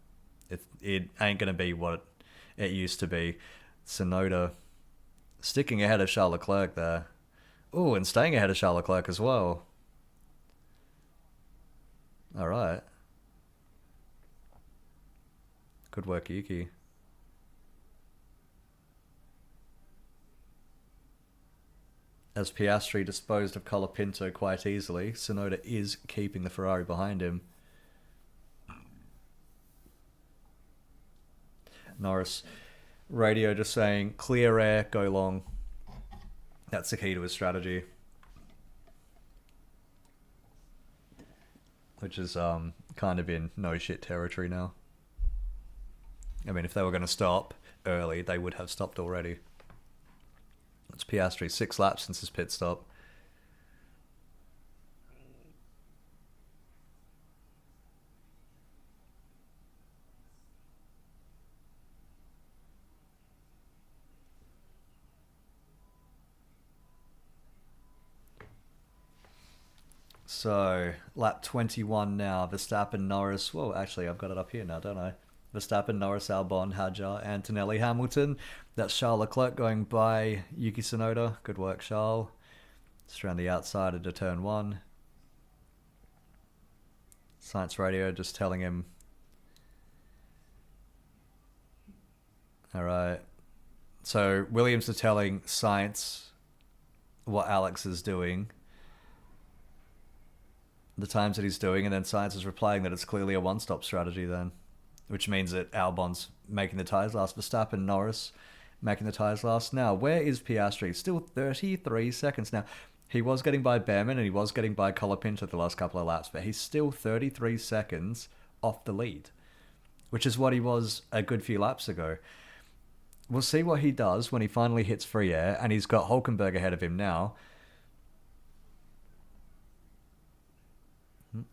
it ain't going to be what it used to be. Tsunoda sticking ahead of Charles Leclerc there. Oh, and staying ahead of Charles Leclerc as well. All right. Good work, Yuki. As Piastri disposed of Colapinto quite easily, Tsunoda is keeping the Ferrari behind him. Norris radio just saying, clear air, go long. That's the key to his strategy. Which is kind of in no shit territory now. I mean, if they were going to stop early, they would have stopped already. It's Piastri, 6 laps since his pit stop. So, lap 21 now. Verstappen, Norris. Well, actually, I've got it up here now, don't I? Verstappen, Norris, Albon, Hadjar, Antonelli, Hamilton. That's Charles Leclerc going by Yuki Tsunoda. Good work, Charles. Just around the outside into turn 1. Science radio just telling him. Alright. So, Williams are telling Science what Alex is doing. The times that he's doing, and then Science is replying that it's clearly a one-stop strategy then. Which means that Albon's making the tyres last. Verstappen, Norris making the tyres last. Now, where is Piastri? Still 33 seconds. Now, he was getting by Behrman and he was getting by Colapinto the last couple of laps, but he's still 33 seconds off the lead, which is what he was a good few laps ago. We'll see what he does when he finally hits free air, and he's got Hulkenberg ahead of him now.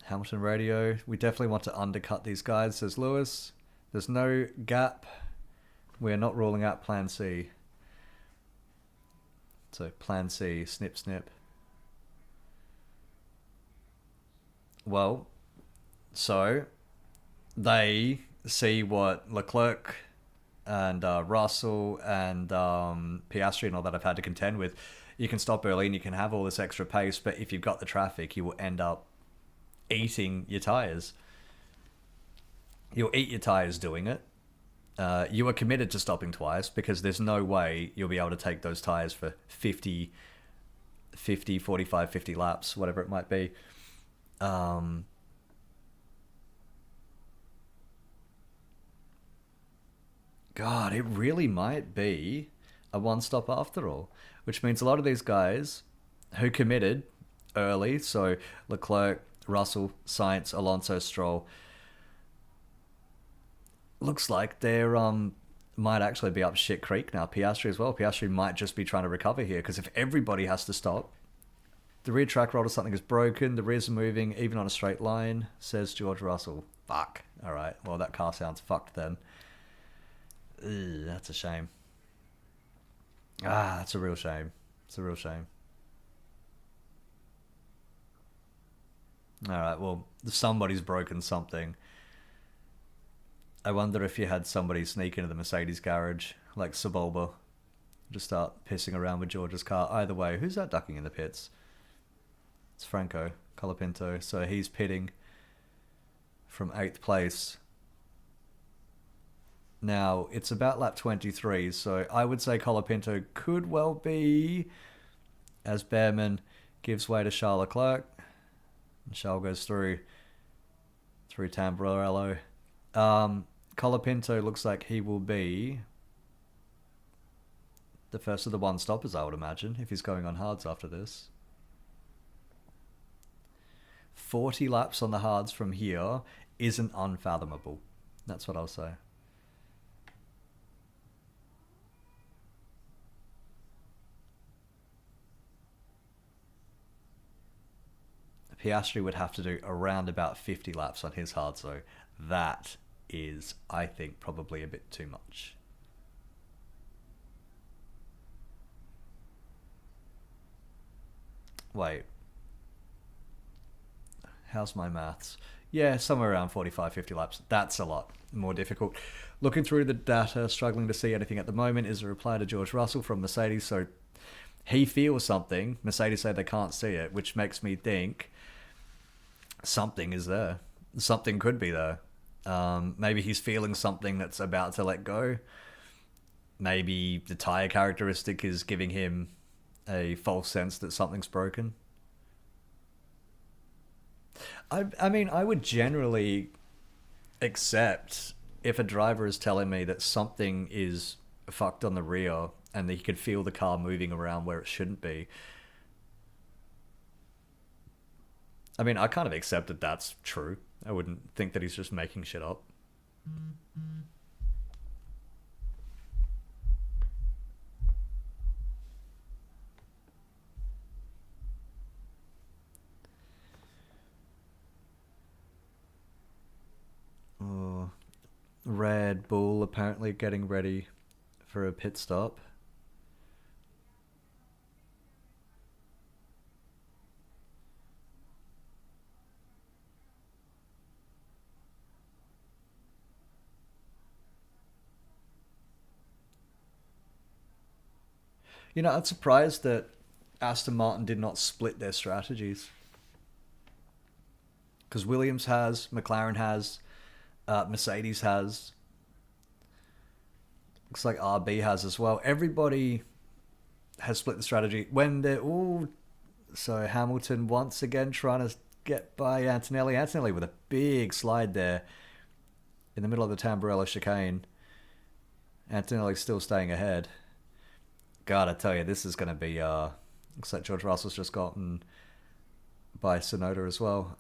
Hamilton radio. We definitely want to undercut these guys, says Lewis. There's no gap. We're not ruling out plan C. So plan C, snip, snip. Well, so they see what Leclerc and Russell and Piastri and all that have had to contend with. You can stop early and you can have all this extra pace, but if you've got the traffic, you will end up eating your tyres. You'll eat your tyres doing it. You are committed to stopping twice because there's no way you'll be able to take those tyres for 50, 45, 50 laps, whatever it might be. God, it really might be a one-stop after all, which means a lot of these guys who committed early, so Leclerc, Russell, Sainz, Alonso, Stroll, looks like they're might actually be up shit creek now. Piastri as well. Piastri might just be trying to recover here because if everybody has to stop, the rear track rod or something is broken, the rear's moving even on a straight line, says George Russell. Fuck. All right. Well, that car sounds fucked then. Ugh, that's a shame. That's a real shame. It's a real shame. Alright, well, somebody's broken something. I wonder if you had somebody sneak into the Mercedes garage, like Sebulba, just start pissing around with George's car. Either way, who's that ducking in the pits? It's Franco. Colapinto. So he's pitting from 8th place. Now, it's about lap 23, so I would say Colapinto could well be, as Behrman gives way to Charles Leclerc. And Charles goes through Tamburello. Colapinto looks like he will be the first of the one-stoppers, I would imagine, if he's going on hards after this. 40 laps on the hards from here isn't unfathomable. That's what I'll say. Piastri would have to do around about 50 laps on his hard, so that is, I think, probably a bit too much. Wait. How's my maths? Yeah, somewhere around 45, 50 laps. That's a lot more difficult. Looking through the data, struggling to see anything at the moment, is a reply to George Russell from Mercedes. So he feels something. Mercedes say they can't see it, which makes me think something is there. Something could be there. Maybe he's feeling something that's about to let go. Maybe the tire characteristic is giving him a false sense that something's broken. I mean, I would generally accept if a driver is telling me that something is fucked on the rear and that he could feel the car moving around where it shouldn't be. I mean, I kind of accept that that's true. I wouldn't think that he's just making shit up. Oh, Red Bull apparently getting ready for a pit stop. You know, I'm surprised that Aston Martin did not split their strategies. Because Williams has, McLaren has, Mercedes has. Looks like RB has as well. Everybody has split the strategy. When they're all... So Hamilton once again trying to get by Antonelli. Antonelli with a big slide there in the middle of the Tamburello chicane. Antonelli's still staying ahead. God, I tell you, this is going to be... looks like George Russell's just gotten by Tsunoda as well.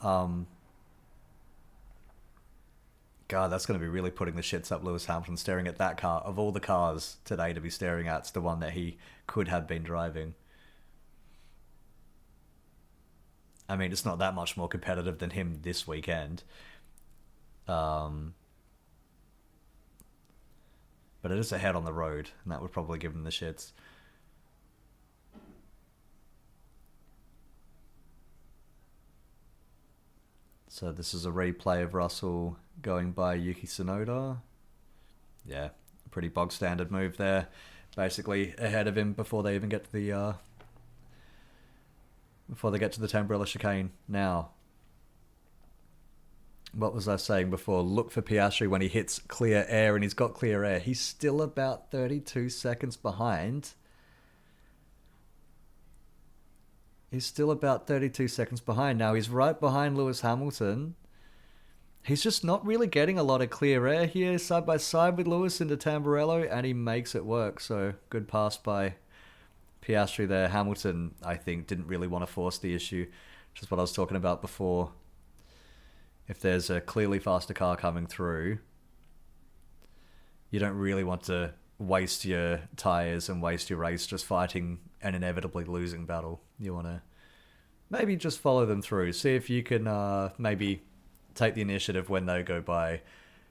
God, that's going to be really putting the shits up Lewis Hamilton, staring at that car. Of all the cars today to be staring at, it's the one that he could have been driving. I mean, it's not that much more competitive than him this weekend. But it is ahead on the road, and that would probably give him the shits. So this is a replay of Russell going by Yuki Tsunoda. Yeah, pretty bog standard move there. Basically ahead of him before they even get to the Tamburello chicane. Now, what was I saying before? Look for Piastri when he hits clear air, and he's got clear air. He's still about 32 seconds behind. He's still about 32 seconds behind. Now, he's right behind Lewis Hamilton. He's just not really getting a lot of clear air here, side by side with Lewis into Tamburello, and he makes it work. So, good pass by Piastri there. Hamilton, I think, didn't really want to force the issue, which is what I was talking about before. If there's a clearly faster car coming through, you don't really want to waste your tyres and waste your race just fighting an inevitably losing battle. You want to maybe just follow them through. See if you can maybe take the initiative when they go by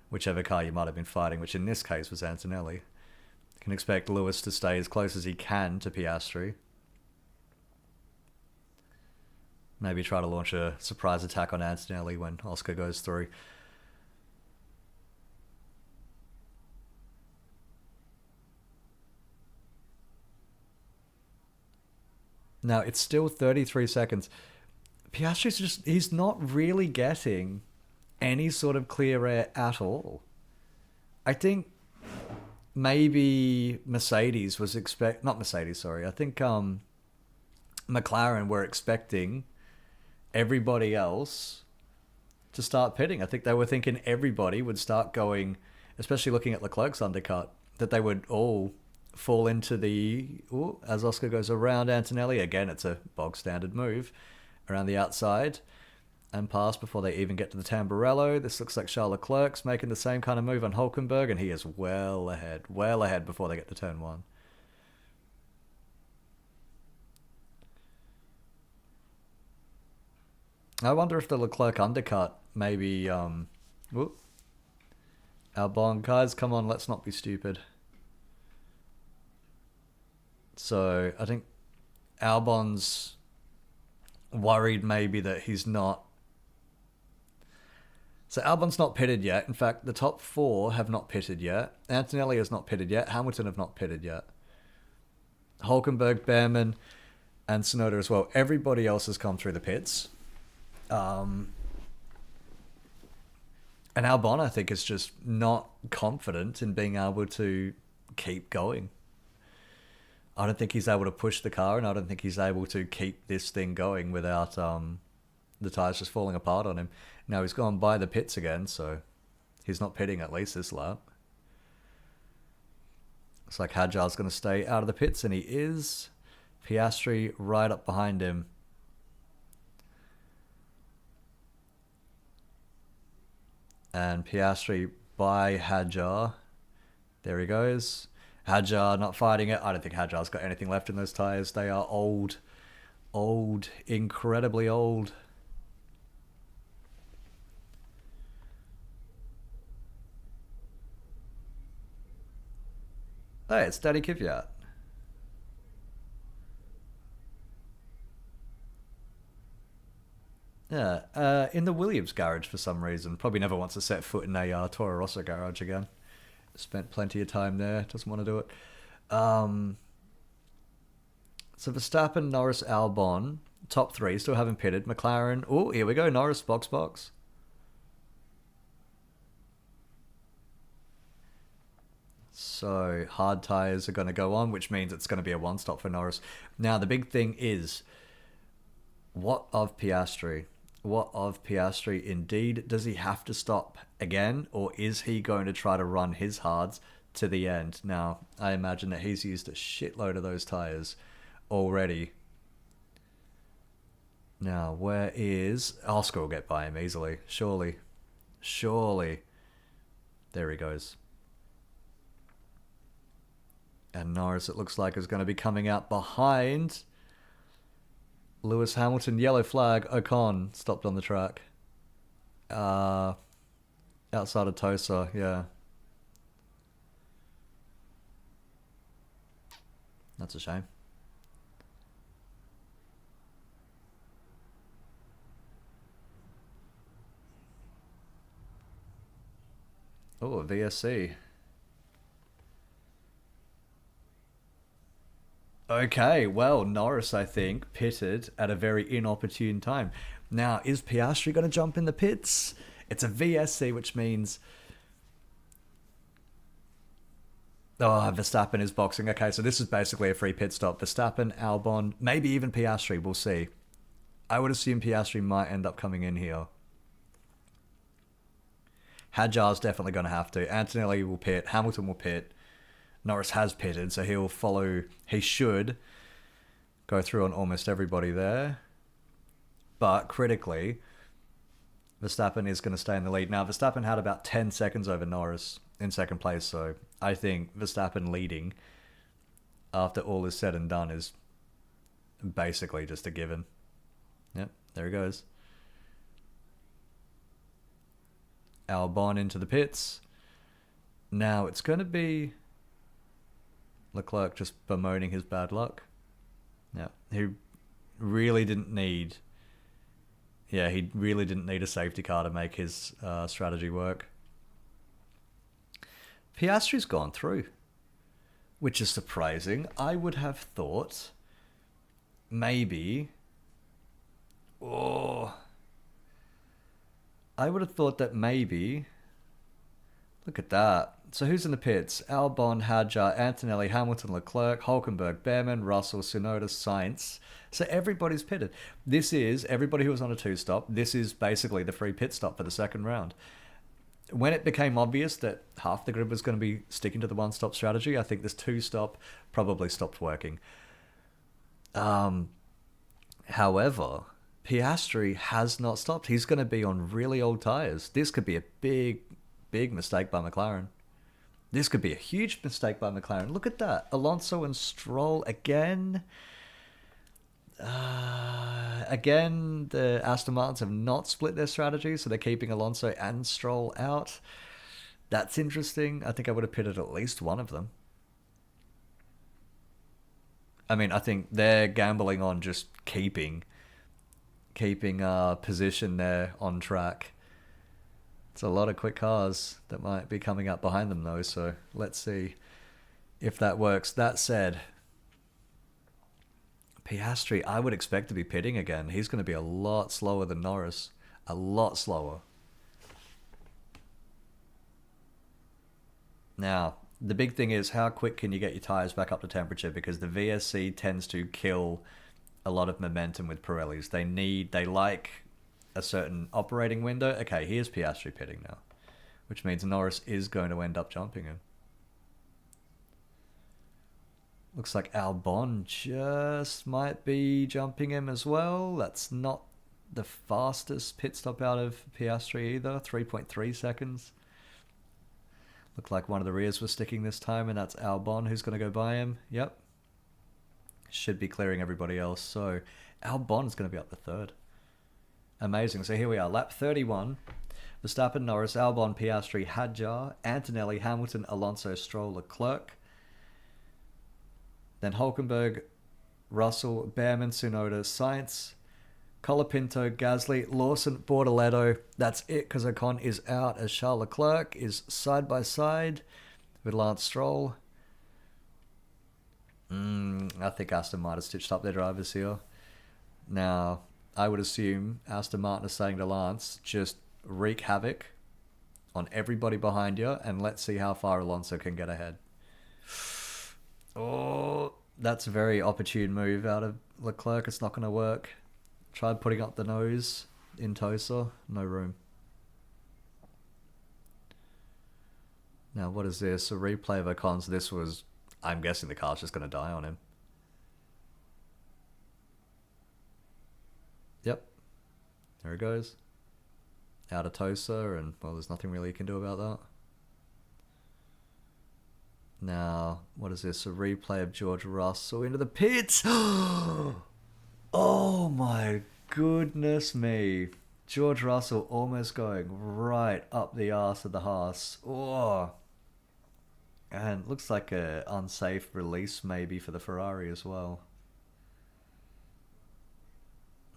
whichever car you might have been fighting, which in this case was Antonelli. You can expect Lewis to stay as close as he can to Piastri. Maybe try to launch a surprise attack on Antonelli when Oscar goes through. Now, it's still 33 seconds. Piastri's just, he's not really getting any sort of clear air at all. I think maybe Mercedes was not Mercedes, sorry. I think McLaren were expecting everybody else to start pitting. I think they were thinking everybody would start going, especially looking at Leclerc's undercut, that they would all fall into the, as Oscar goes around Antonelli. Again, it's a bog standard move around the outside and pass before they even get to the Tamburello. This looks like Charles Leclerc's making the same kind of move on Hulkenberg, and he is well ahead before they get to turn 1. I wonder if the Leclerc undercut maybe, Albon, guys, come on, let's not be stupid. So I think Albon's worried maybe that he's not. So Albon's not pitted yet. In fact, the top 4 have not pitted yet. Antonelli has not pitted yet. Hamilton have not pitted yet. Hulkenberg, Behrman, and Tsunoda as well. Everybody else has come through the pits. And Albon, I think, is just not confident in being able to keep going. I don't think he's able to push the car, and I don't think he's able to keep this thing going without the tyres just falling apart on him. Now he's gone by the pits again, so he's not pitting at least this lap. Looks like Hadjar's going to stay out of the pits, and he is. Piastri right up behind him. And Piastri by Hadjar. There he goes. Hadjar not fighting it. I don't think Hadjar's got anything left in those tyres. They are old. Old. Incredibly old. Hey, it's Daddy Kvyat. Yeah, in the Williams garage for some reason. Probably never wants to set foot in a Toro Rosso garage again. Spent plenty of time there. Doesn't want to do it. So Verstappen, Norris, Albon, top 3 still haven't pitted. McLaren. Oh, here we go. Norris, box. So hard tyres are going to go on, which means it's going to be a 1-stop for Norris. Now, the big thing is, what of Piastri? What of Piastri indeed? Does he have to stop again, or is he going to try to run his hards to the end? Now, I imagine that he's used a shitload of those tyres already. Now, where is... Oscar will get by him easily. Surely. There he goes. And Norris, it looks like, is going to be coming out behind Lewis Hamilton. Yellow flag. Ocon stopped on the track. Outside of Tosa, yeah. That's a shame. Oh, a VSC. Okay, well, Norris, I think, pitted at a very inopportune time. Now, is Piastri going to jump in the pits? It's a VSC, which means... Oh, Verstappen is boxing. Okay, so this is basically a free pit stop. Verstappen, Albon, maybe even Piastri. We'll see. I would assume Piastri might end up coming in here. Hadjar's definitely going to have to. Antonelli will pit. Hamilton will pit. Norris has pitted, so he'll follow... He should go through on almost everybody there. But critically, Verstappen is going to stay in the lead. Now, Verstappen had about 10 seconds over Norris in second place, so I think Verstappen leading after all is said and done is basically just a given. Yep, there he goes. Albon into the pits. Now, it's going to be... Leclerc just bemoaning his bad luck. Yeah, he really didn't need... Yeah, he really didn't need a safety car to make his strategy work. Piastri's gone through, which is surprising. I would have thought maybe Oh, I would have thought that maybe. Look at that. So who's in the pits? Albon, Hadjar, Antonelli, Hamilton, Leclerc, Hulkenberg, Behrman, Russell, Tsunoda, Sainz. So everybody's pitted. This is everybody who was on a two-stop. This is basically the free pit stop for the second round. When it became obvious that half the grid was going to be sticking to the one-stop strategy, I think this two-stop probably stopped working. However, Piastri has not stopped. He's going to be on really old tyres. This could be a big mistake by McLaren. This could be a huge mistake by McLaren. Look at that. Alonso and Stroll again. Again, the Aston Martins have not split their strategy, so they're keeping Alonso and Stroll out. That's interesting. I think I would have pitted at least one of them. I mean, I think they're gambling on just keeping position there on track. It's a lot of quick cars that might be coming up behind them, though, so let's see if that works. That said, Piastri, I would expect to be pitting again. He's going to be a lot slower than Norris. A lot slower. Now, the big thing is how quick can you get your tyres back up to temperature, because the VSC tends to kill a lot of momentum with Pirellis. They like a certain operating window. Okay, here's Piastri pitting now, which means Norris is going to end up jumping him. Looks like Albon just might be jumping him as well. That's not the fastest pit stop out of Piastri either, 3.3 seconds. Looked like one of the rears was sticking this time, and that's Albon who's going to go by him. Yep. Should be clearing everybody else. So Albon is going to be up the third. Amazing. So here we are, lap 31. Verstappen, Norris, Albon, Piastri, Hadjar, Antonelli, Hamilton, Alonso, Stroll, Leclerc. Then Hulkenberg, Russell, Behrman, Tsunoda, Sainz, Colapinto, Gasly, Lawson, Bortoletto. That's it, because Ocon is out, as Charles Leclerc is side by side with Lance Stroll. I think Aston Martin stitched up their drivers here. Now, I would assume Aston Martin is saying to Lance, just wreak havoc on everybody behind you, and let's see how far Alonso can get ahead. Oh, that's a very opportune move out of Leclerc. It's not going to work. Tried putting up the nose in Tosa. No room. Now, what is this? A replay of Ocon's. This was... I'm guessing the car's just going to die on him. Yep. There it goes. Out of Tosa, and, well, there's nothing really you can do about that. Now, what is this? A replay of George Russell into the pits. Oh my goodness me. George Russell almost going right up the arse of the Haas. Oh. And looks like a unsafe release maybe for the Ferrari as well.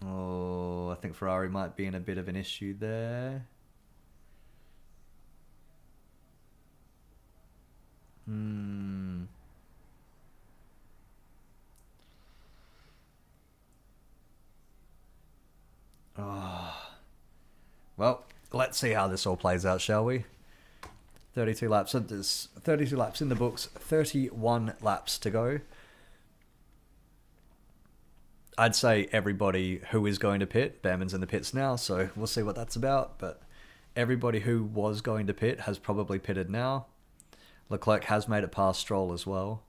Oh, I think Ferrari might be in a bit of an issue there. Oh. Well, let's see how this all plays out, shall we? 32 laps. So there's 32 laps in the books, 31 laps to go. I'd say everybody who is going to pit, Behrman's in the pits now, so we'll see what that's about. But everybody who was going to pit has probably pitted now. Leclerc has made it past Stroll as well.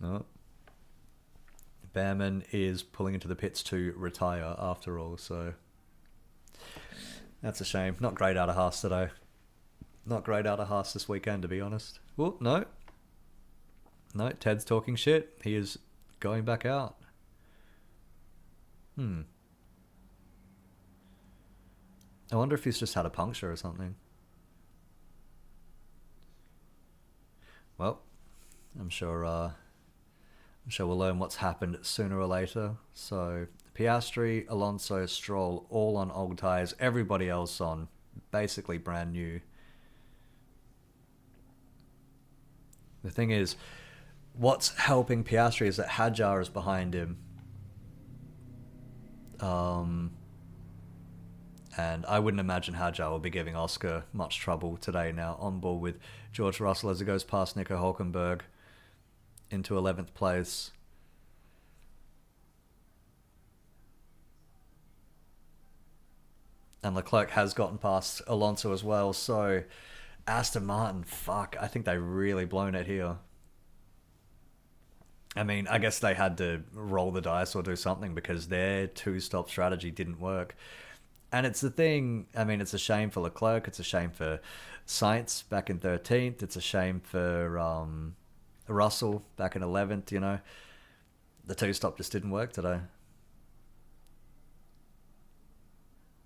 No. Behrman is pulling into the pits to retire after all, so that's a shame. Not great out of Haas today. Not great out of Haas this weekend, to be honest. Well, no. No, Ted's talking shit. He is going back out. I wonder if he's just had a puncture or something. Well, I'm sure we'll learn what's happened sooner or later. So, Piastri, Alonso, Stroll, all on old tyres. Everybody else on basically brand new. The thing is, what's helping Piastri is that Hadjar is behind him. Um, and I wouldn't imagine Hadjar will be giving Oscar much trouble today now, on board with George Russell as he goes past Nico Hulkenberg into 11th place. And Leclerc has gotten past Alonso as well, so Aston Martin, fuck, I think they really blown it here. I mean, I guess they had to roll the dice or do something because their two-stop strategy didn't work. And it's the thing, I mean, it's a shame for Leclerc, it's a shame for Sainz back in 13th, it's a shame for Russell back in 11th, you know. The two-stop just didn't work today.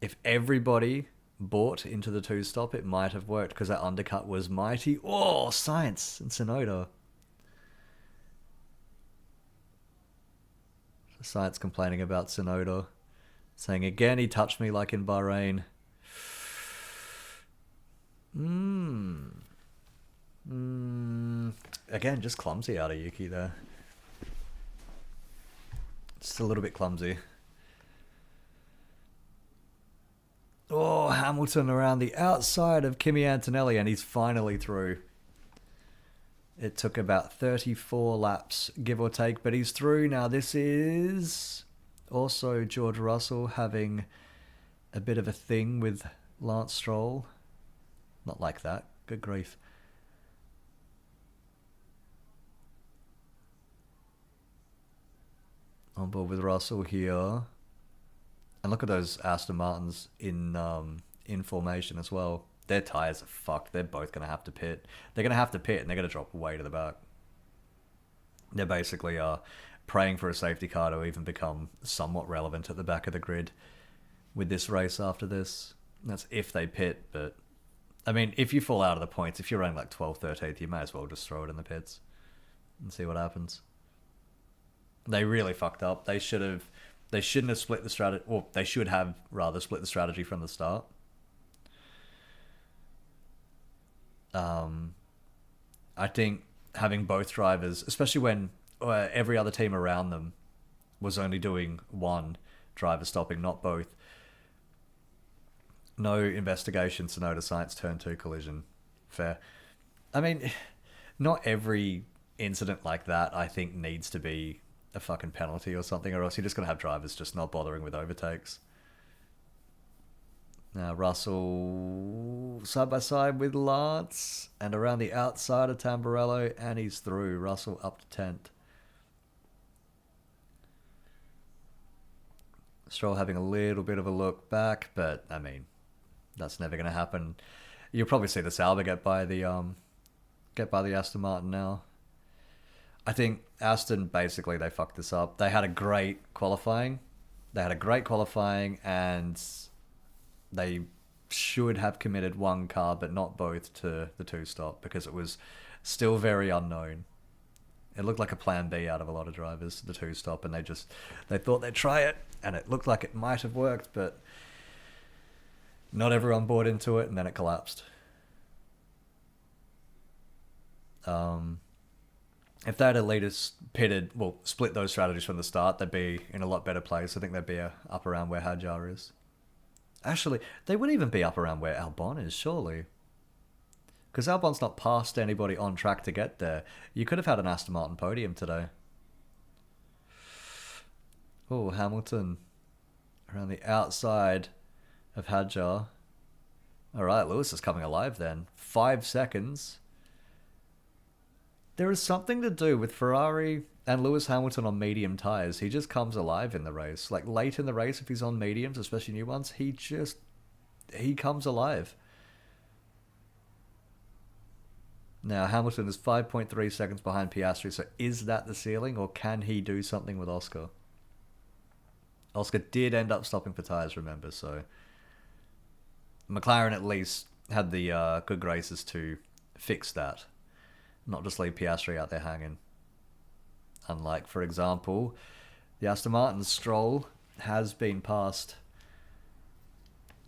If everybody bought into the two-stop, it might have worked because that undercut was mighty. Oh, Sainz and Tsunoda. Sainz complaining about Tsunoda, saying again he touched me like in Bahrain. Again, just clumsy out of Yuki there. Just a little bit clumsy. Oh, Hamilton around the outside of Kimi Antonelli, and he's finally through. It took about 34 laps, give or take, but he's through. Now this is also George Russell having a bit of a thing with Lance Stroll. Not like that. Good grief. On board with Russell here. And look at those Aston Martins in formation as well. Their tyres are fucked. They're both going to have to pit. They're going to have to pit, and they're going to drop way to the back. They're basically praying for a safety car to even become somewhat relevant at the back of the grid with this race after this. That's if they pit, but... I mean, if you fall out of the points, if you're running like 12th, 13th, you may as well just throw it in the pits and see what happens. They really fucked up. They shouldn't have split the strategy... Or they should have, rather, split the strategy from the start. I think having both drivers, especially when every other team around them was only doing one driver stopping, not both. No investigation, Tsunoda Sainz turn 2 collision. Fair. I mean, not every incident like that, I think, needs to be a fucking penalty or something, or else you're just going to have drivers just not bothering with overtakes. Now Russell side by side with Lance, and around the outside of Tamburello, and he's through. Russell up to 10th. Stroll having a little bit of a look back, but I mean, that's never going to happen. You'll probably see the Sauber get by the Aston Martin now. I think Aston, basically, they fucked this up. They had a great qualifying. And they should have committed one car, but not both, to the two-stop, because it was still very unknown. It looked like a plan B out of a lot of drivers, the two-stop, and they thought they'd try it, and it looked like it might have worked, but not everyone bought into it, and then it collapsed. If they had at least split those strategies from the start, they'd be in a lot better place. I think they'd be up around where Hadjar is. Actually, they would even be up around where Albon is, surely. Because Albon's not past anybody on track to get there. You could have had an Aston Martin podium today. Oh, Hamilton around the outside of Hadjar. Alright, Lewis is coming alive then. 5 seconds. There is something to do with Ferrari and Lewis Hamilton on medium tyres. He just comes alive in the race. Like, late in the race, if he's on mediums, especially new ones, he comes alive. Now, Hamilton is 5.3 seconds behind Piastri, so is that the ceiling, or can he do something with Oscar? Oscar did end up stopping for tyres, remember, so... McLaren at least had the good graces to fix that. Not just leave Piastri out there hanging. Unlike, for example, the Aston Martin. Stroll has been passed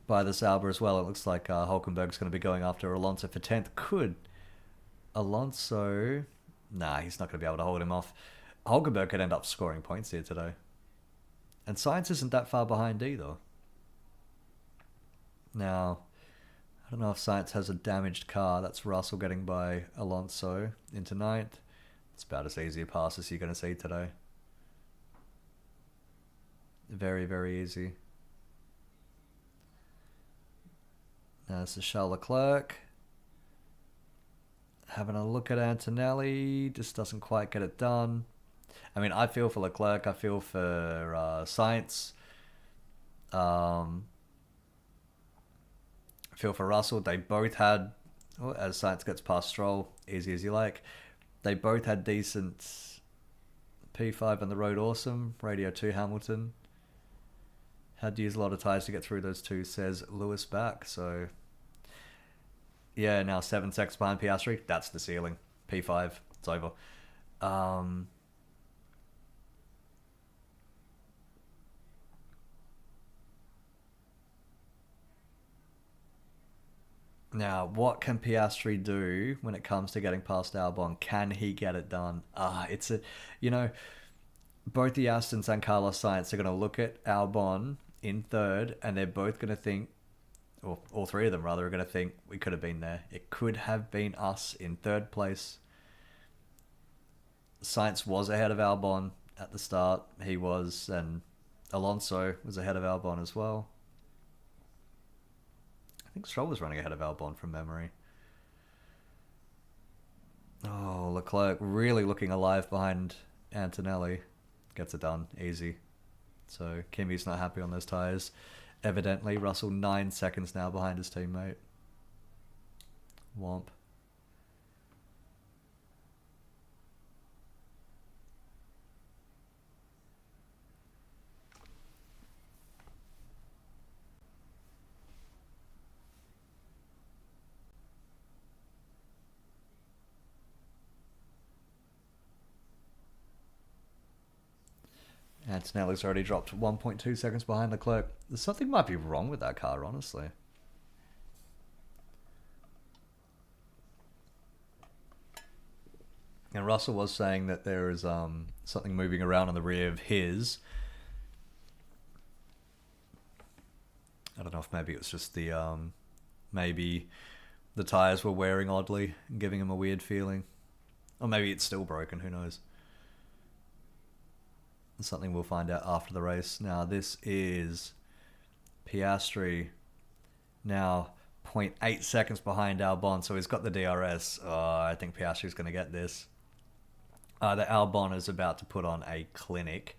by the Sauber as well. It looks like Hulkenberg's going to be going after Alonso for 10th. Could Alonso... Nah, he's not going to be able to hold him off. Hulkenberg could end up scoring points here today. And Science isn't that far behind either. Now, I don't know if Science has a damaged car. That's Russell getting by Alonso into ninth. It's about as easy a pass as you're going to see today. Very, very easy. Now this is Charles Leclerc. Having a look at Antonelli. Just doesn't quite get it done. I mean, I feel for Leclerc. I feel for Sainz. I feel for Russell. They both had, well, as Sainz gets past Stroll, easy as you like. They both had decent P5 on the road. Awesome. Radio 2 Hamilton. Had to use a lot of tyres to get through those two, says Lewis back. So, yeah, now 7 seconds behind Piastri. That's the ceiling. P5. It's over. Now, what can Piastri do when it comes to getting past Albon? Can he get it done? It's a, you know, both the Astons and Carlos Sainz are going to look at Albon in third, and they're both going to think, or all three of them rather, are going to think, we could have been there. It could have been us in third place. Sainz was ahead of Albon at the start. He was, and Alonso was ahead of Albon as well. I think Stroll was running ahead of Albon from memory. Oh, Leclerc really looking alive behind Antonelli. Gets it done. Easy. So Kimi's not happy on those tyres. Evidently, Russell 9 seconds now behind his teammate. Womp. Antonelli's already dropped 1.2 seconds behind Leclerc. Something might be wrong with that car, honestly. And Russell was saying that there is something moving around in the rear of his. I don't know if maybe it was just the maybe the tyres were wearing oddly and giving him a weird feeling. Or maybe it's still broken, who knows. Something we'll find out after the race. Now this is Piastri. Now 0.8 seconds behind Albon, so he's got the DRS. I think Piastri's going to get this. The Albon is about to put on a clinic.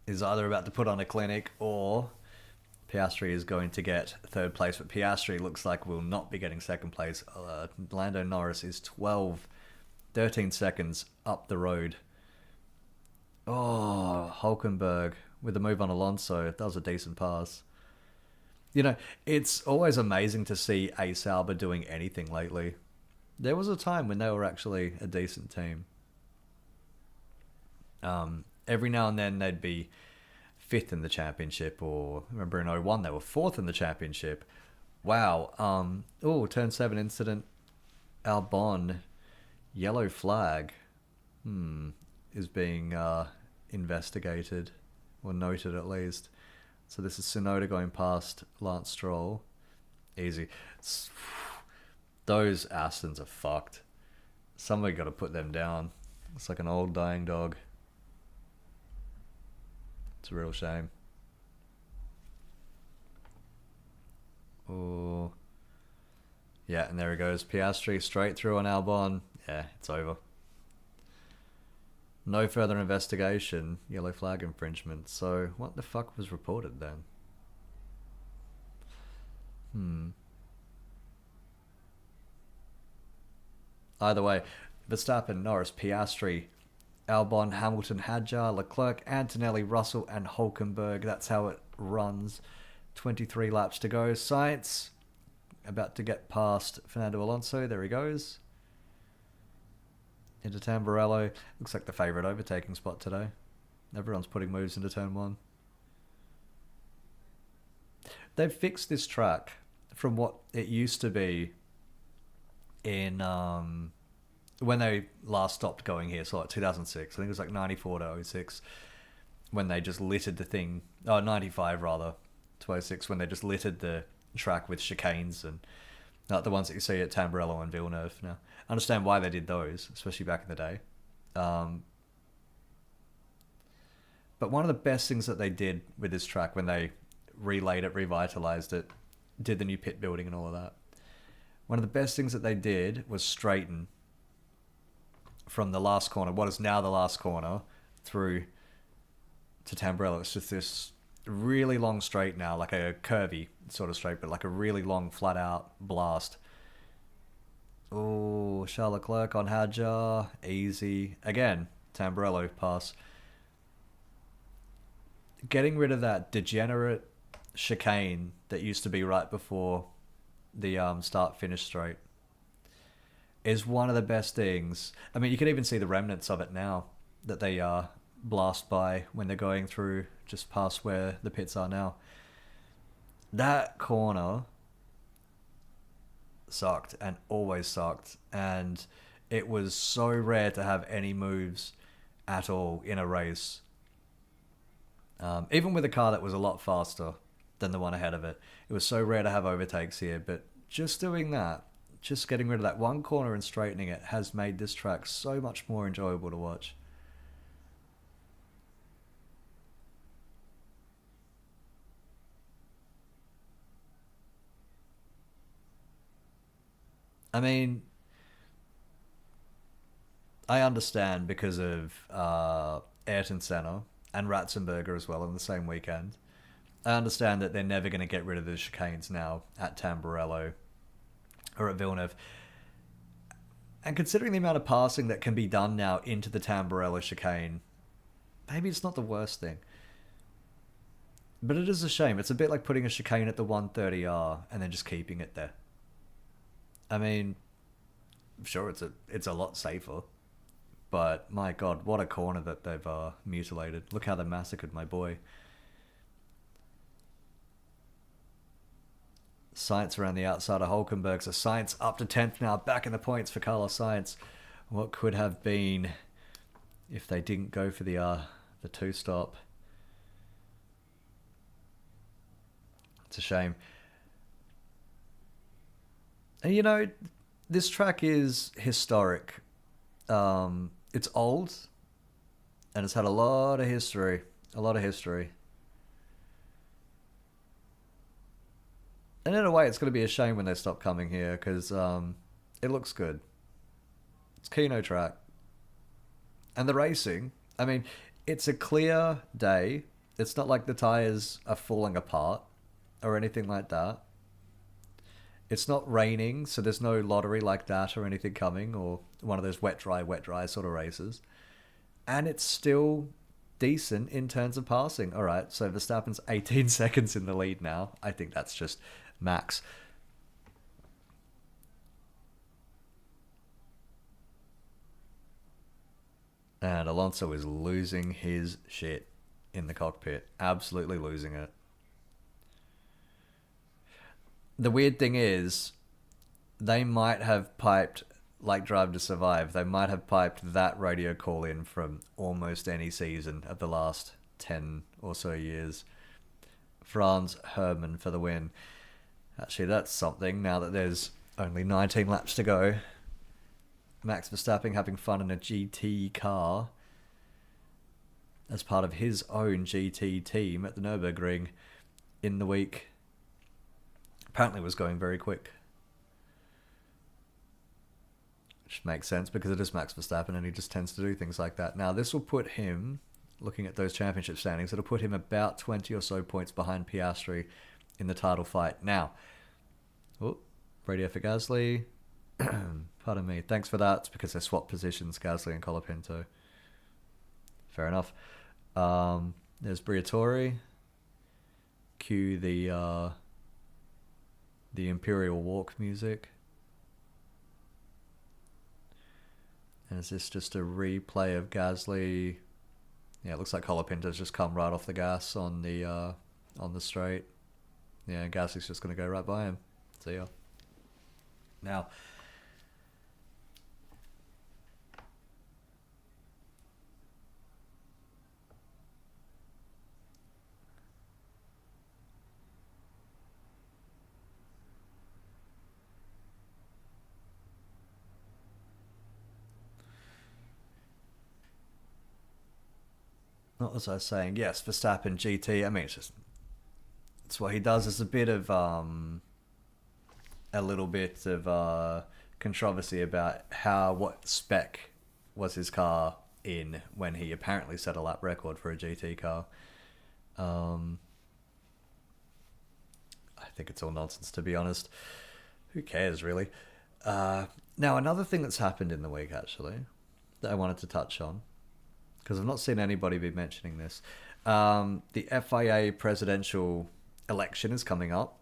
Is either about to put on a clinic or Piastri is going to get third place, but Piastri looks like will not be getting second place. Lando Norris is 13 seconds up the road. Oh, Hulkenberg with a move on Alonso. That was a decent pass. You know, it's always amazing to see a Sauber doing anything lately. There was a time when they were actually a decent team. Every now and then they'd be 5th in the championship, or remember in 01 they were 4th in the championship. Wow. Turn 7 incident. Albon, yellow flag, is being investigated, or noted at least. So this is Tsunoda going past Lance Stroll. Easy. Those Astons are fucked. Somebody got to put them down. It's like an old dying dog. It's a real shame. Oh. Yeah, and there he goes. Piastri straight through on Albon. Yeah, it's over. No further investigation. Yellow flag infringement. So, what the fuck was reported then? Either way, Verstappen, Norris, Piastri, Albon, Hamilton, Hadjar, Leclerc, Antonelli, Russell, and Hulkenberg. That's how it runs. 23 laps to go. Sainz about to get past Fernando Alonso. There he goes. Into Tamburello. Looks like the favourite overtaking spot today. Everyone's putting moves into turn 1. They've fixed this track from what it used to be in when they last stopped going here, so like 2006, I think it was like 94 to '06, when they just littered the thing, 95 rather, to '06, when they just littered the track with chicanes and the ones that you see at Tamburello and Villeneuve now. I understand why they did those, especially back in the day. But one of the best things that they did with this track when they relayed it, revitalized it, did the new pit building and all of that, one of the best things that they did was straighten from the last corner, what is now the last corner, through to Tamburello. It's just this really long straight now, like a curvy sort of straight, but like a really long flat out blast. Oh, Charles Leclerc on Hadjar, easy. Again, Tamburello pass. Getting rid of that degenerate chicane that used to be right before the start-finish straight is one of the best things. I mean, you can even see the remnants of it now that they blast by when they're going through just past where the pits are now. That corner sucked and always sucked, and it was so rare to have any moves at all in a race. Even with a car that was a lot faster than the one ahead of it, it was so rare to have overtakes here. But just doing that, just getting rid of that one corner and straightening it, has made this track so much more enjoyable to watch. I mean, I understand because of Ayrton Senna and Ratzenberger as well on the same weekend. I understand that they're never going to get rid of the chicanes now at Tamburello or at Villeneuve. And considering the amount of passing that can be done now into the Tamburello chicane, maybe it's not the worst thing. But it is a shame. It's a bit like putting a chicane at the 130R and then just keeping it there. I mean, sure, it's a lot safer. But my God, what a corner that they've mutilated. Look how they massacred my boy. Sainz around the outside of Hulkenberg. So Sainz up to 10th now, back in the points for Carlos Sainz. What could have been if they didn't go for the two-stop. It's a shame. And you know, this track is historic. It's old, and it's had a lot of history. A lot of history. And in a way, it's going to be a shame when they stop coming here, because it looks good. It's Kino track. And the racing, I mean, it's a clear day. It's not like the tyres are falling apart or anything like that. It's not raining, so there's no lottery like that or anything coming, or one of those wet, dry sort of races. And it's still decent in terms of passing. All right, so Verstappen's 18 seconds in the lead now. I think that's just max. And Alonso is losing his shit in the cockpit. Absolutely losing it. The weird thing is, they might have piped, like Drive to Survive, they might have piped that radio call in from almost any season of the last 10 or so years. Franz Hermann for the win. Actually, that's something now that there's only 19 laps to go. Max Verstappen having fun in a GT car as part of his own GT team at the Nürburgring in the week. Apparently was going very quick. Which makes sense because it is Max Verstappen and he just tends to do things like that. Now, this will put him, looking at those championship standings, it'll put him about 20 or so points behind Piastri in the title fight. Now, radio for Gasly. Pardon me. Thanks for that. It's because they swapped positions, Gasly and Colapinto. Fair enough. There's Briatore. Cue the Imperial Walk music. And is this just a replay of Gasly? Yeah, it looks like Colapinto's just come right off the gas on the straight. Yeah, Gasly's just going to go right by him. See ya. Now, what was I saying? Yes, Verstappen GT. I mean, it's what he does. Is a bit of a little bit of controversy about what spec was his car in when he apparently set a lap record for a GT car. Um, I think it's all nonsense, to be honest. Who cares, really? Now, another thing that's happened in the week, actually, that I wanted to touch on, because I've not seen anybody be mentioning this. The FIA presidential election is coming up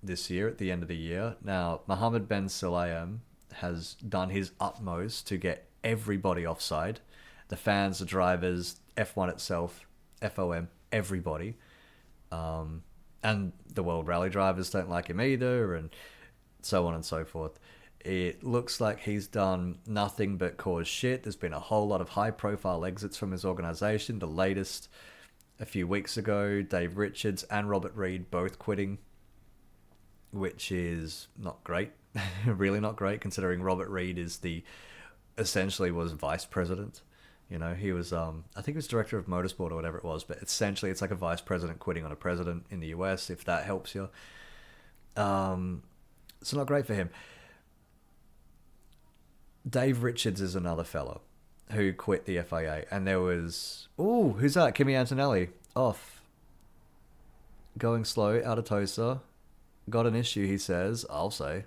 this year, at the end of the year. Now, Mohammed Ben Sulayem has done his utmost to get everybody offside. The fans, the drivers, F1 itself, FOM, everybody. And the World Rally drivers don't like him either, and so on and so forth. It looks like he's done nothing but cause shit. There's been a whole lot of high-profile exits from his organisation. The latest, a few weeks ago, Dave Richards and Robert Reid both quitting, which is not great. Really not great, considering Robert Reid is essentially was vice president. You know, he was, I think he was director of motorsport or whatever it was, but essentially it's like a vice president quitting on a president in the US, if that helps you. It's not great for him. Dave Richards is another fellow who quit the FIA, and there was, who's that? Kimi Antonelli, off. Going slow, out of Tosa. Got an issue, he says, I'll say.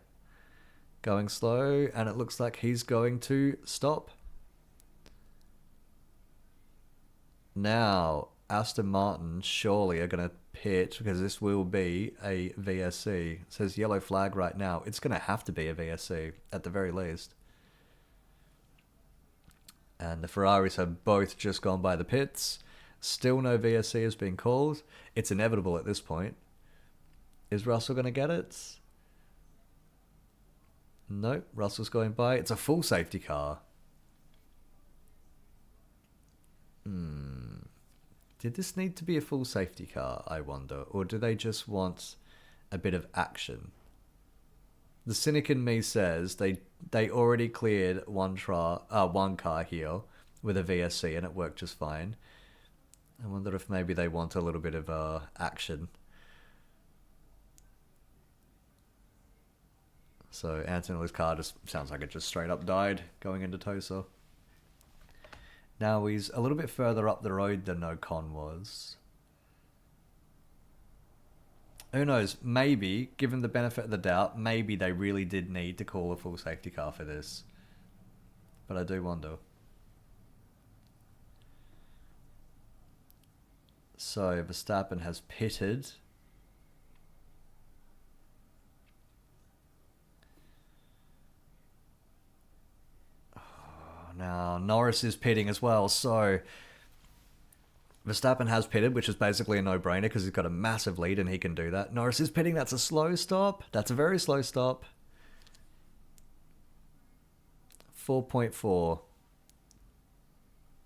Going slow, and it looks like he's going to stop. Now, Aston Martin surely are going to pit, because this will be a VSC. It says yellow flag right now. It's going to have to be a VSC, at the very least. And the Ferraris have both just gone by the pits. Still no VSC has been called. It's inevitable at this point. Is Russell going to get it? No, Russell's going by. It's a full safety car. Did this need to be a full safety car, I wonder? Or do they just want a bit of action? The cynic in me says they already cleared one car here with a VSC and it worked just fine. I wonder if maybe they want a little bit of action. So Antonelli's car just sounds like it just straight up died going into Tosa. Now he's a little bit further up the road than Ocon was. Who knows? Maybe, given the benefit of the doubt, maybe they really did need to call a full safety car for this. But I do wonder. So Verstappen has pitted. Now, Norris is pitting as well, so Verstappen has pitted, which is basically a no-brainer because he's got a massive lead and he can do that. Norris is pitting, that's a slow stop. That's a very slow stop. 4.4.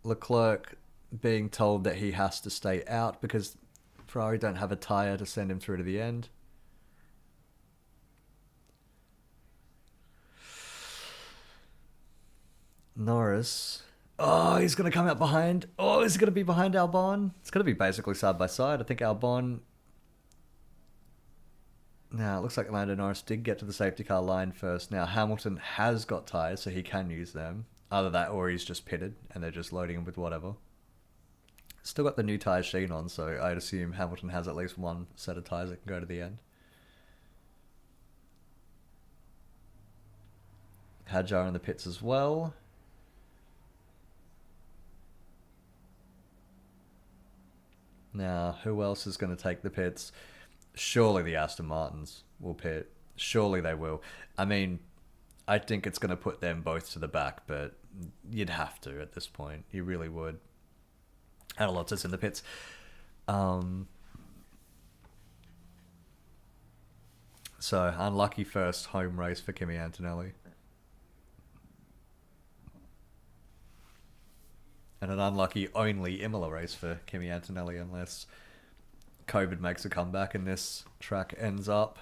Leclerc being told that he has to stay out because Ferrari don't have a tyre to send him through to the end. Norris. Oh, he's going to come out behind. Oh, is he going to be behind Albon? It's going to be basically side by side. I think Albon... Now, it looks like Lando Norris did get to the safety car line first. Now, Hamilton has got tyres, so he can use them. Either that or he's just pitted, and they're just loading him with whatever. Still got the new tyre sheen on, so I'd assume Hamilton has at least one set of tyres that can go to the end. Hadjar in the pits as well. Now, who else is going to take the pits? Surely the Aston Martins will pit. Surely they will. I mean, I think it's going to put them both to the back, but you'd have to at this point. You really would. And Alonso's in the pits. So, unlucky first home race for Kimi Antonelli. And an unlucky only Imola race for Kimi Antonelli unless COVID makes a comeback and this track ends up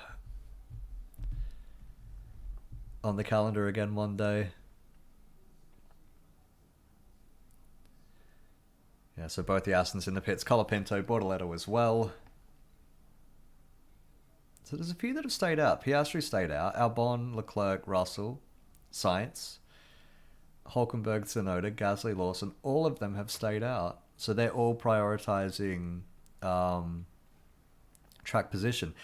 on the calendar again one day. Yeah, so both the Astons in the pits. Colapinto, Bortoletto as well. So there's a few that have stayed out. Piastri stayed out. Albon, Leclerc, Russell, Sainz, Hulkenberg, Tsunoda, Gasly, Lawson. All of them have stayed out. So they're all prioritizing track position.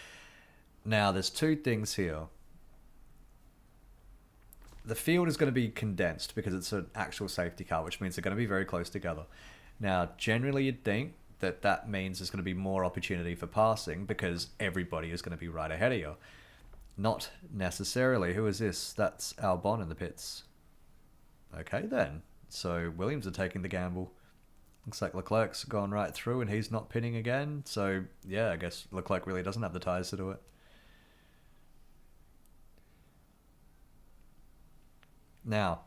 Now, there's two things here. The field is going to be condensed because it's an actual safety car, which means they're going to be very close together. Now, generally you'd think that that means there's going to be more opportunity for passing because everybody is going to be right ahead of you. Not necessarily. Who is this? That's Albon in the pits. Okay, then. So Williams are taking the gamble. Looks like Leclerc's gone right through and he's not pinning again. So, yeah, I guess Leclerc really doesn't have the tyres to do it. Now,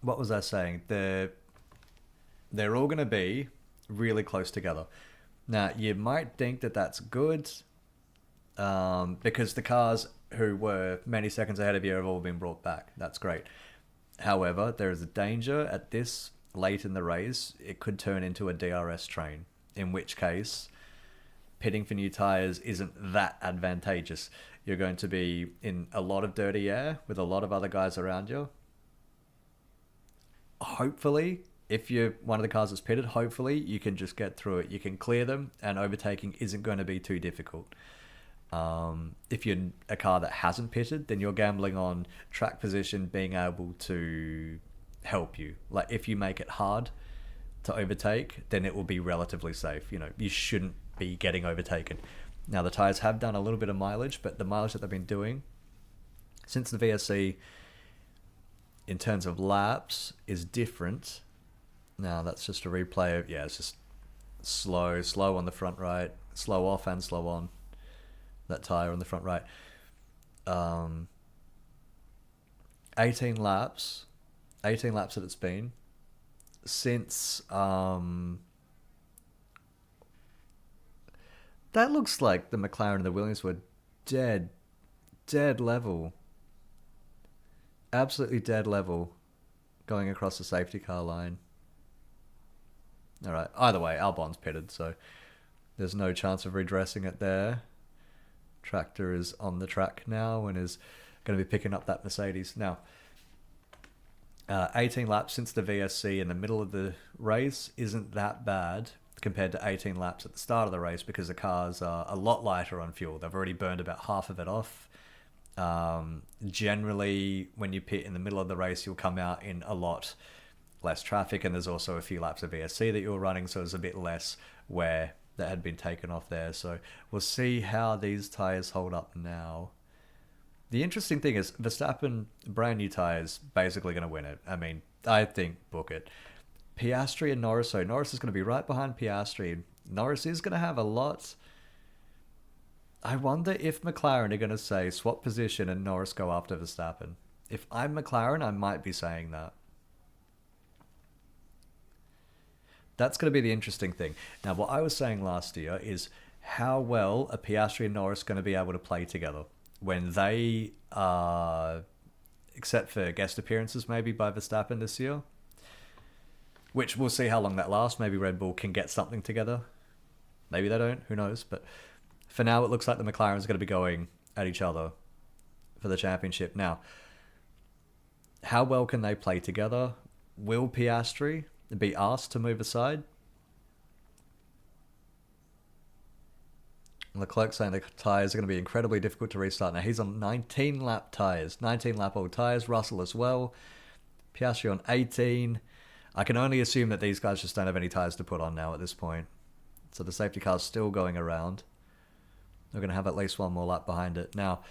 what was I saying? They're all going to be really close together. Now, you might think that that's good because the cars who were many seconds ahead of you have all been brought back. That's great. However, there is a danger at this late in the race, it could turn into a DRS train, in which case pitting for new tyres isn't that advantageous. You're going to be in a lot of dirty air with a lot of other guys around you. Hopefully, if you're one of the cars that's pitted, hopefully you can just get through it. You can clear them and overtaking isn't going to be too difficult. If you're a car that hasn't pitted, then you're gambling on track position being able to help you. Like if you make it hard to overtake, then it will be relatively safe. You know, you shouldn't be getting overtaken. Now the tyres have done a little bit of mileage, but the mileage that they've been doing since the VSC in terms of laps is different. Now that's just a replay of, yeah, it's just slow on the front right, slow off and slow on. That tyre on the front right. 18 laps that it's been since that looks like the McLaren and the Williams were dead level, absolutely dead level going across the safety car line. All right, either way Albon's pitted, so there's no chance of redressing it there. Tractor is on the track now and is going to be picking up that Mercedes. Now, 18 laps since the VSC in the middle of the race isn't that bad compared to 18 laps at the start of the race because the cars are a lot lighter on fuel. They've already burned about half of it off. Generally, when you pit in the middle of the race, you'll come out in a lot less traffic, and there's also a few laps of VSC that you're running, so there's a bit less wear that had been taken off there. So we'll see how these tyres hold up now. The interesting thing is Verstappen, brand new tyres, basically going to win it. I mean, I think book it. Piastri and Norris, so Norris is going to be right behind Piastri. Norris is going to have a lot. I wonder if McLaren are going to say swap position and Norris go after Verstappen. If I'm McLaren, I might be saying that. That's going to be the interesting thing. Now, what I was saying last year is how well are Piastri and Norris going to be able to play together when they are, except for guest appearances maybe by Verstappen this year, which we'll see how long that lasts. Maybe Red Bull can get something together. Maybe they don't. Who knows? But for now, it looks like the McLaren's going to be going at each other for the championship. Now, how well can they play together? Will Piastri be asked to move aside? Leclerc saying the tyres are going to be incredibly difficult to restart. Now, he's on 19-lap tyres. 19-lap-old tyres. Russell as well. Piastri on 18. I can only assume that these guys just don't have any tyres to put on now at this point. So the safety car's still going around. They're going to have at least one more lap behind it. Now,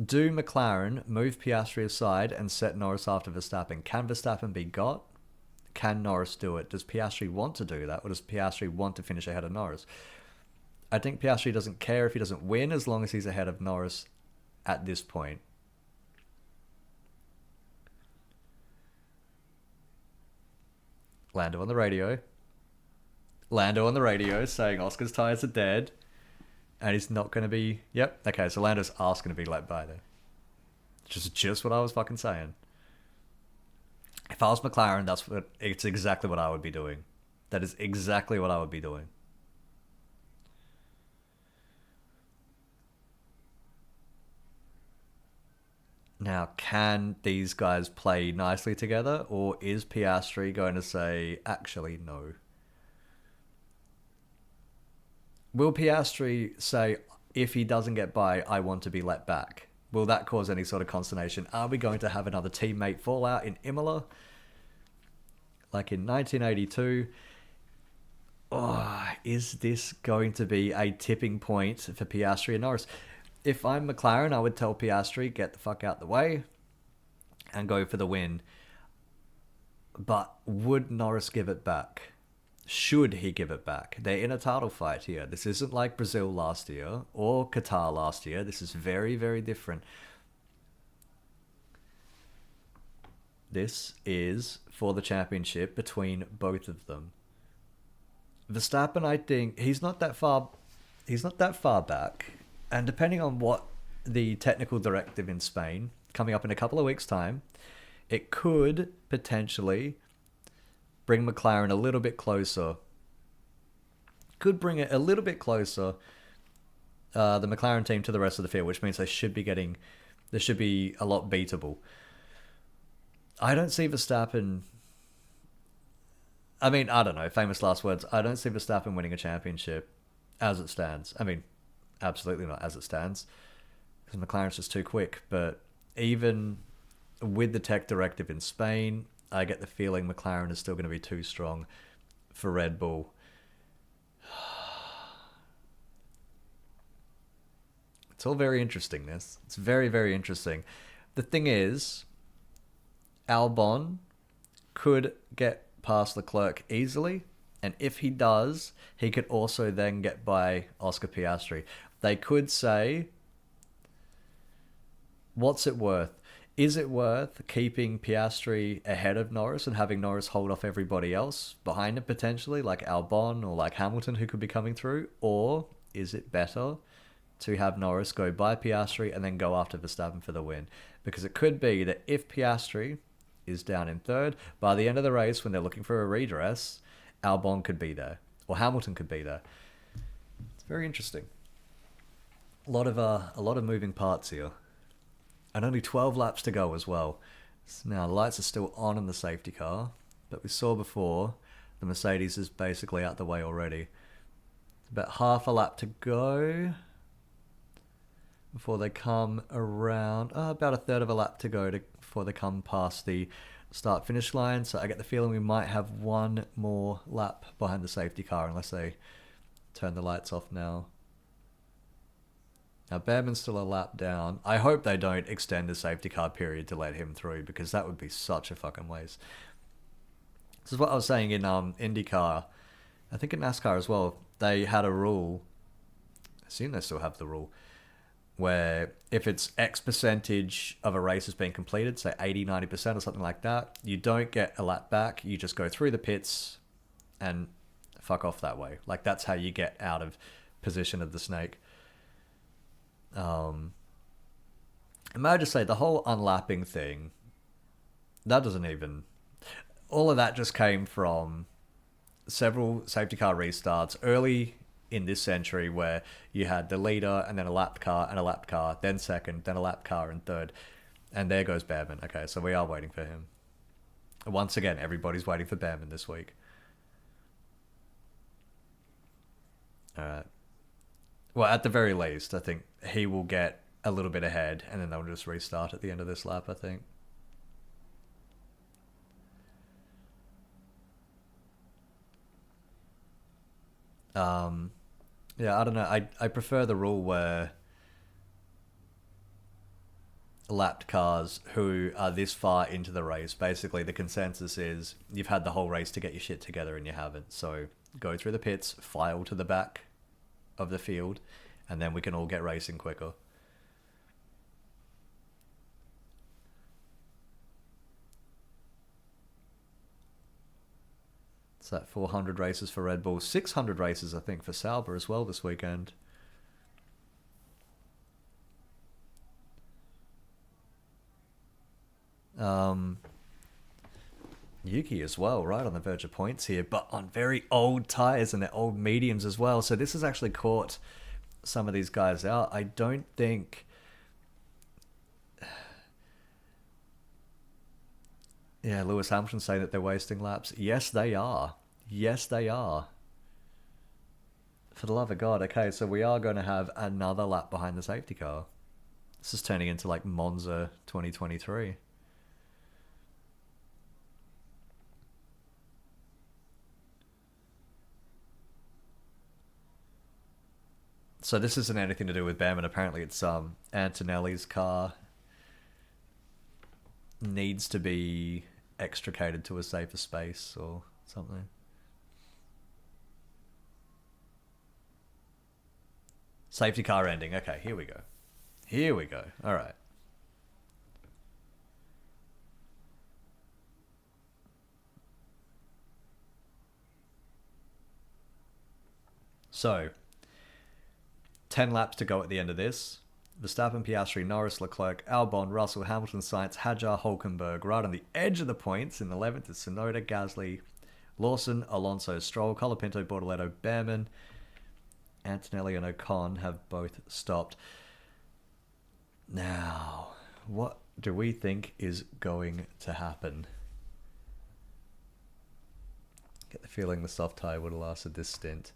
do McLaren move Piastri aside and set Norris after Verstappen? Can Verstappen be got? Can Norris do it? Does Piastri want to do that? Or does Piastri want to finish ahead of Norris? I think Piastri doesn't care if he doesn't win as long as he's ahead of Norris at this point. Lando on the radio saying Oscar's tyres are dead. And he's not going to be... Yep. Okay, so Lando's asked going to be let by there. Just what I was fucking saying. If I was McLaren, it's exactly what I would be doing. That is exactly what I would be doing. Now, can these guys play nicely together, or is Piastri going to say, actually, no? Will Piastri say, if he doesn't get by, I want to be let back? Will that cause any sort of consternation? Are we going to have another teammate fallout in Imola? Like in 1982? Oh, is this going to be a tipping point for Piastri and Norris? If I'm McLaren, I would tell Piastri, get the fuck out the way and go for the win. But would Norris give it back? Should he give it back? They're in a title fight here. This isn't like Brazil last year or Qatar last year. This is very, very different. This is for the championship between both of them. Verstappen, I think he's not that far. He's not that far back, and depending on what the technical directive in Spain coming up in a couple of weeks' time, it could potentially bring McLaren a little bit closer. Could bring it a little bit closer, the McLaren team to the rest of the field, which means they should be a lot beatable. I don't see Verstappen. I mean, I don't know, famous last words. I don't see Verstappen winning a championship as it stands. I mean, absolutely not as it stands, because McLaren's just too quick. But even with the tech directive in Spain, I get the feeling McLaren is still going to be too strong for Red Bull. It's all very interesting, this. It's very, very interesting. The thing is, Albon could get past Leclerc easily, and if he does, he could also then get by Oscar Piastri. They could say, what's it worth? Is it worth keeping Piastri ahead of Norris and having Norris hold off everybody else behind him potentially, like Albon or like Hamilton, who could be coming through? Or is it better to have Norris go by Piastri and then go after Verstappen for the win? Because it could be that if Piastri is down in third, by the end of the race when they're looking for a redress, Albon could be there, or Hamilton could be there. It's very interesting. A lot of moving parts here, and only 12 laps to go as well. So now the lights are still on in the safety car, but we saw before the Mercedes is basically out the way already. About half a lap to go before they come around. About a third of a lap to go before they come past the start-finish line. So I get the feeling we might have one more lap behind the safety car unless they turn the lights off now. Now, Behrman's still a lap down. I hope they don't extend the safety car period to let him through, because that would be such a fucking waste. This is what I was saying in IndyCar. I think in NASCAR as well, they had a rule. I assume they still have the rule, where if it's X percentage of a race has been completed, say 80, 90% or something like that, you don't get a lap back. You just go through the pits and fuck off that way. Like, that's how you get out of position of the snake. May I just say, the whole unlapping thing, that doesn't even... All of that just came from several safety car restarts early in this century, where you had the leader and then a lapped car and a lapped car, then second, then a lapped car and third. And there goes Behrman. Okay, so we are waiting for him. Once again, everybody's waiting for Behrman this week. Alright. Well, at the very least, I think he will get a little bit ahead, and then they'll just restart at the end of this lap, I think. Yeah, I don't know. I prefer the rule where lapped cars who are this far into the race, basically the consensus is you've had the whole race to get your shit together and you haven't. So go through the pits, file to the back of the field, and then we can all get racing quicker. It's that 400 races for Red Bull, 600 races I think for Sauber as well this weekend. Yuki as well, right on the verge of points here, but on very old tyres and they're old mediums as well. So this has actually caught some of these guys out. I don't think... Yeah, Lewis Hamilton saying that they're wasting laps. Yes, they are. Yes, they are. For the love of God. Okay, so we are going to have another lap behind the safety car. This is turning into like Monza 2023. So this isn't anything to do with Bam, and apparently it's Antonelli's car needs to be extricated to a safer space or something. Safety car ending. Okay, here we go. Here we go. All right. So, 10 laps to go at the end of this. Verstappen, Piastri, Norris, Leclerc, Albon, Russell, Hamilton, Sainz, Hadjar, Hulkenberg. Right on the edge of the points in 11th is Tsunoda, Gasly, Lawson, Alonso, Stroll, Colapinto, Bortoleto, Behrman, Antonelli and Ocon have both stopped. Now, what do we think is going to happen? Get the feeling the soft tyre would have lasted this stint.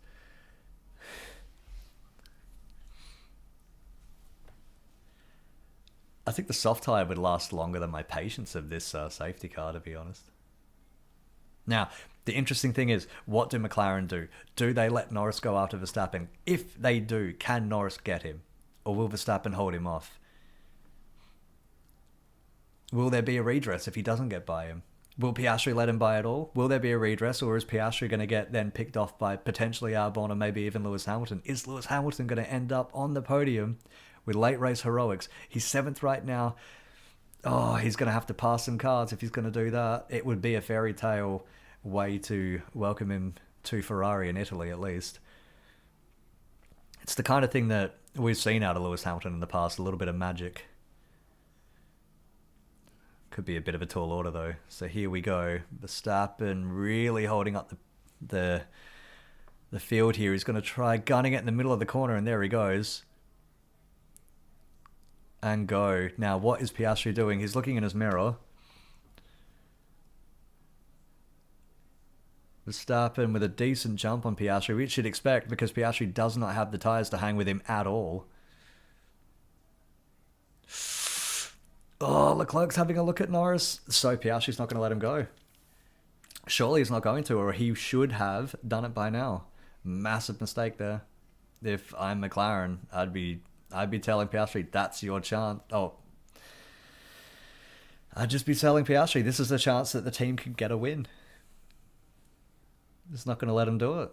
I think the soft tyre would last longer than my patience of this safety car, to be honest. Now, the interesting thing is, what do McLaren do? Do they let Norris go after Verstappen? If they do, can Norris get him? Or will Verstappen hold him off? Will there be a redress if he doesn't get by him? Will Piastri let him by at all? Will there be a redress, or is Piastri going to get then picked off by potentially Albon or maybe even Lewis Hamilton? Is Lewis Hamilton going to end up on the podium with late race heroics? He's 7th right now. Oh, he's going to have to pass some cars if he's going to do that. It would be a fairy tale way to welcome him to Ferrari in Italy, at least. It's the kind of thing that we've seen out of Lewis Hamilton in the past, a little bit of magic. Could be a bit of a tall order, though. So here we go. Verstappen really holding up the field here. He's going to try gunning it in the middle of the corner, and there he goes. And go. Now, what is Piastri doing? He's looking in his mirror. Verstappen with a decent jump on Piastri, which you'd expect because Piastri does not have the tyres to hang with him at all. Oh, Leclerc's having a look at Norris. So Piastri's not going to let him go. Surely he's not going to, or he should have done it by now. Massive mistake there. If I'm McLaren, I'd be telling Piastri, that's your chance. Oh, I'd just be telling Piastri, this is the chance that the team could get a win. It's not going to let him do it.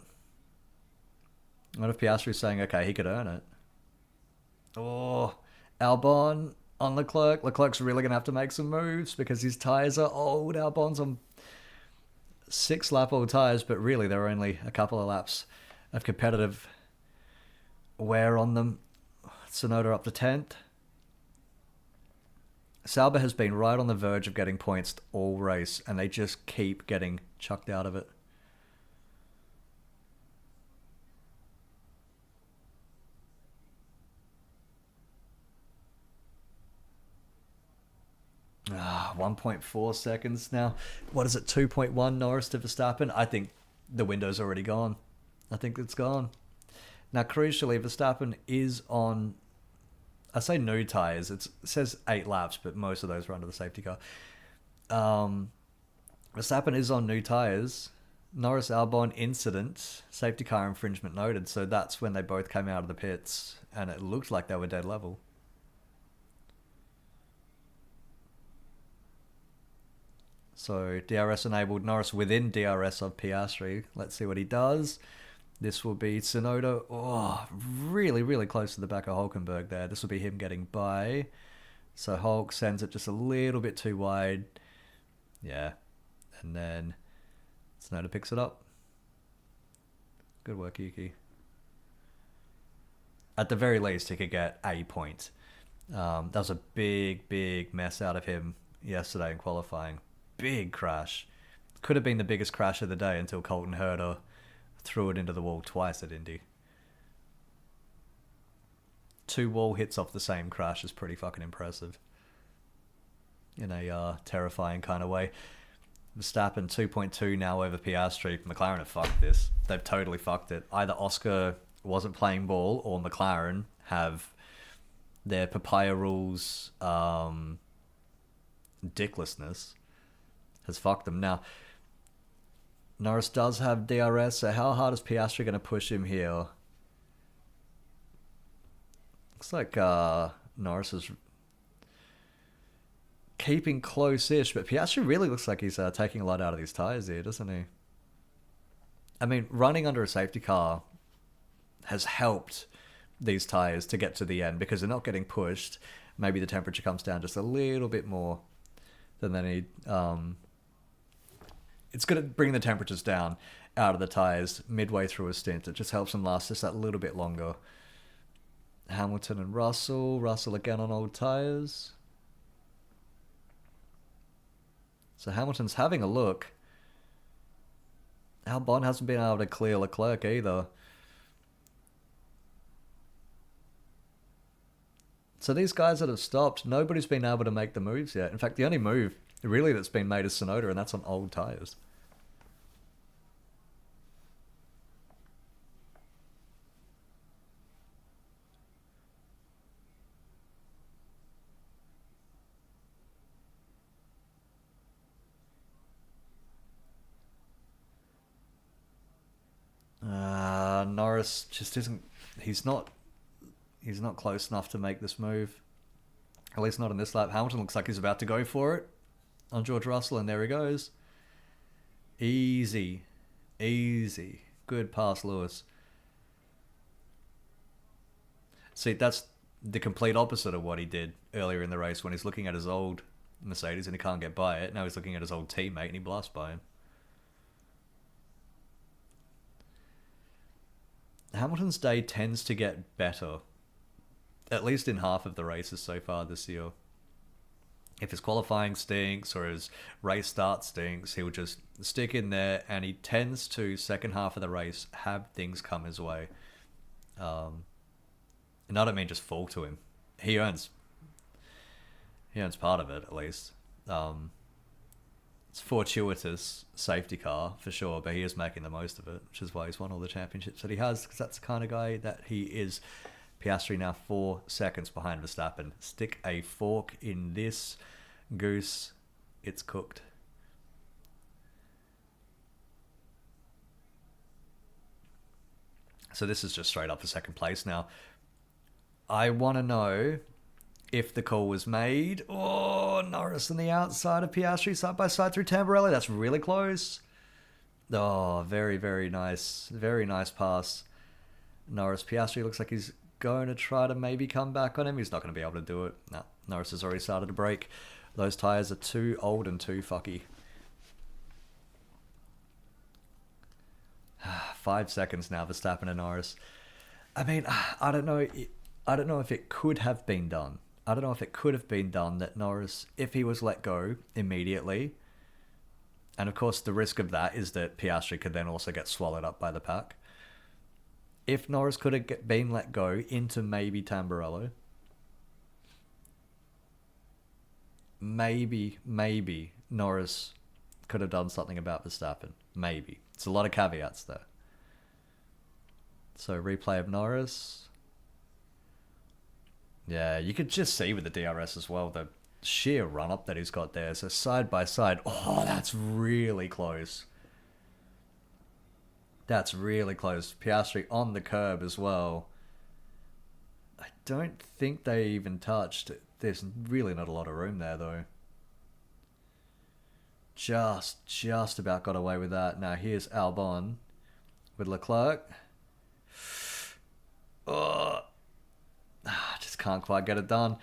What if Piastri's saying, okay, he could earn it? Oh, Albon on Leclerc. Leclerc's really going to have to make some moves because his tyres are old. Albon's on 6-lap-old tyres, but really there are only a couple of laps of competitive wear on them. Tsunoda up to 10th. Sauber has been right on the verge of getting points all race, and they just keep getting chucked out of it. 1.4 seconds now. What is it, 2.1 Norris to Verstappen? I think the window's already gone. I think it's gone. Now, crucially, Verstappen is on, I say new tyres. It says 8 laps, but most of those were under the safety car. Verstappen is on new tyres. Norris Albon incident, safety car infringement noted. So that's when they both came out of the pits, and it looked like they were dead level. So DRS enabled, Norris within DRS of Piastri. Let's see what he does. This will be Tsunoda. Oh, really, really close to the back of Hulkenberg there. This will be him getting by. So Hulk sends it just a little bit too wide. Yeah. And then Tsunoda picks it up. Good work, Yuki. At the very least, he could get a point. That was a big, big mess out of him yesterday in qualifying. Big crash. Could have been the biggest crash of the day until Colton Herter threw it into the wall twice at Indy. 2 wall hits off the same crash is pretty fucking impressive. In a terrifying kind of way. Verstappen 2.2 now over Piastri. McLaren have fucked this. They've totally fucked it. Either Oscar wasn't playing ball or McLaren have their papaya rules dicklessness has fucked them. Now, Norris does have DRS, so how hard is Piastri going to push him here? Looks like Norris is keeping close-ish, but Piastri really looks like he's taking a lot out of these tyres here, doesn't he? I mean, running under a safety car has helped these tyres to get to the end because they're not getting pushed. Maybe the temperature comes down just a little bit more than they need. It's going to bring the temperatures down out of the tyres midway through a stint. It just helps them last just that little bit longer. Hamilton and Russell. Russell again on old tyres. So Hamilton's having a look. Albon hasn't been able to clear Leclerc either. So these guys that have stopped, nobody's been able to make the moves yet. In fact, the only move really that's been made is Tsunoda, and that's on old tyres. Norris just isn't. He's not close enough to make this move. At least not in this lap. Hamilton looks like he's about to go for it on George Russell, and there he goes. Easy. Good pass, Lewis. See, that's the complete opposite of what he did earlier in the race when he's looking at his old Mercedes and he can't get by it. Now he's looking at his old teammate and he blasts by him. Hamilton's day tends to get better, at least in half of the races so far this year. If his qualifying stinks or his race start stinks, he'll just stick in there, and he tends to, second half of the race, have things come his way. And I don't mean just fall to him. He earns part of it, at least. It's fortuitous safety car, for sure, but he is making the most of it, which is why he's won all the championships that he has, because that's the kind of guy that he is. Piastri now 4 seconds behind Verstappen. Stick a fork in this goose. It's cooked. So this is just straight up for second place now. I want to know if the call was made. Oh, Norris on the outside of Piastri, side by side through Tamburelli. That's really close. Oh, very, very nice. Very nice pass. Norris. Piastri looks like he's going to try to maybe come back on him. He's not going to be able to do it. No, Norris has already started to brake. Those tyres are too old and too fucky. 5 seconds now, Verstappen and Norris. I mean, I don't know if it could have been done. I don't know if it could have been done that Norris, if he was let go immediately, and of course the risk of that is that Piastri could then also get swallowed up by the pack. If Norris could have been let go into maybe Tamburello, maybe Norris could have done something about Verstappen. Maybe. It's a lot of caveats there. So replay of Norris. Yeah, you could just see with the DRS as well, the sheer run-up that he's got there. So side by side. Oh, that's really close. That's really close. Piastri on the curb as well. I don't think they even touched. There's really not a lot of room there, though. Just about got away with that. Now here's Albon with Leclerc. Oh, just can't quite get it done.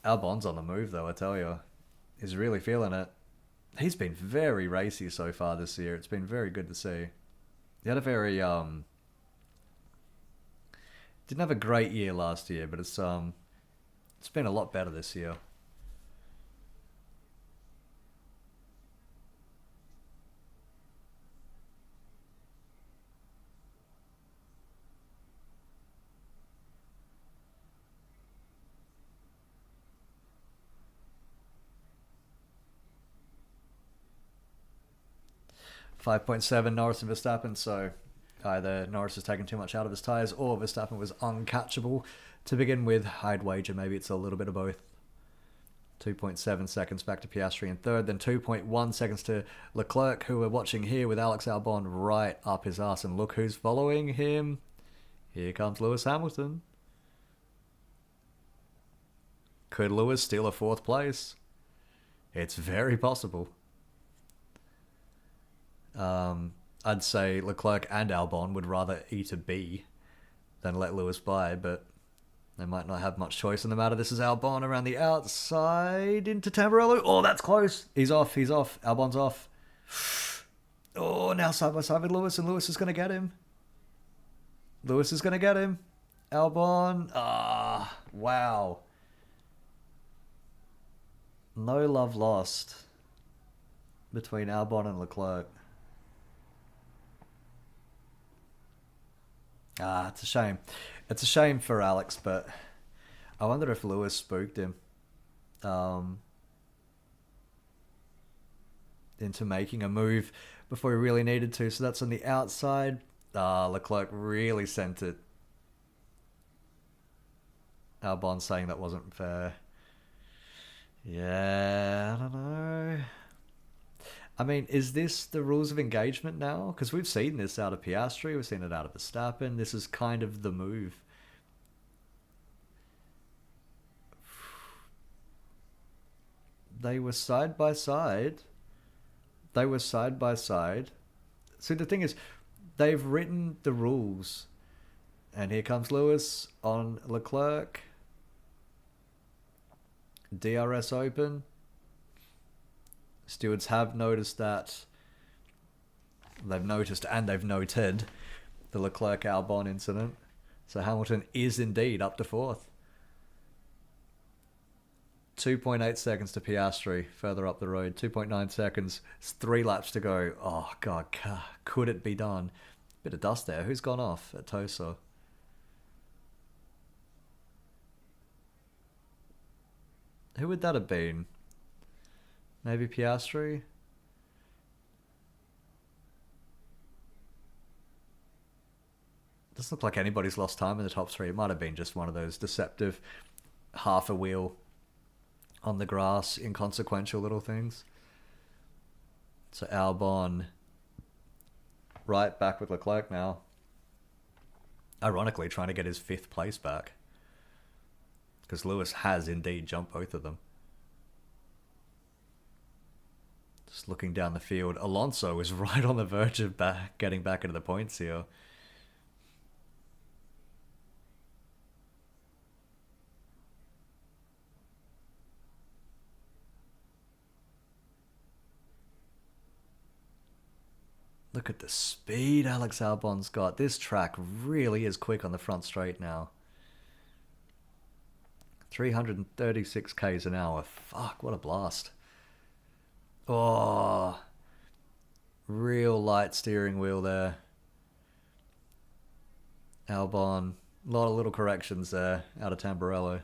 Albon's on the move, though, I tell you. He's really feeling it. He's been very racy so far this year. It's been very good to see. He had a very didn't have a great year last year, but it's been a lot better this year. 5.7 Norris and Verstappen, so either Norris has taken too much out of his tyres or Verstappen was uncatchable to begin with. I'd wager maybe it's a little bit of both. 2.7 seconds back to Piastri in third, then 2.1 seconds to Leclerc, who we're watching here with Alex Albon right up his ass. And look who's following him. Here comes Lewis Hamilton. Could Lewis steal a fourth place? It's very possible. I'd say Leclerc and Albon would rather eat a B than let Lewis by, but they might not have much choice in the matter. This is Albon around the outside into Tamburello. Oh, that's close. He's off. Albon's off. Oh, now side by side with Lewis, and Lewis is going to get him. Albon. Wow. No love lost between Albon and Leclerc. It's a shame. It's a shame for Alex, but I wonder if Lewis spooked him into making a move before he really needed to. So that's on the outside. Leclerc really sent it. Albon saying that wasn't fair. Yeah, I don't know. I mean, is this the rules of engagement now? Because we've seen this out of Piastri, we've seen it out of Verstappen. This is kind of the move. They were side by side. See, the thing is, they've written the rules. And here comes Lewis on Leclerc. DRS open. Stewards have noticed that. They've noticed and they've noted the Leclerc-Albon incident. So Hamilton is indeed up to fourth. 2.8 seconds to Piastri further up the road. 2.9 seconds. It's 3 laps to go. Oh, God. Could it be done? Bit of dust there. Who's gone off at Tosa? Who would that have been? Maybe Piastri? Doesn't look like anybody's lost time in the top 3. It might have been just one of those deceptive half a wheel on the grass, inconsequential little things. So Albon right back with Leclerc now. Ironically, trying to get his 5th place back. Because Lewis has indeed jumped both of them. Just looking down the field, Alonso is right on the verge of getting back into the points here. Look at the speed Alex Albon's got. This track really is quick on the front straight now. 336 k's an hour. Fuck, what a blast. Oh, real light steering wheel there. Albon, a lot of little corrections there out of Tamburello.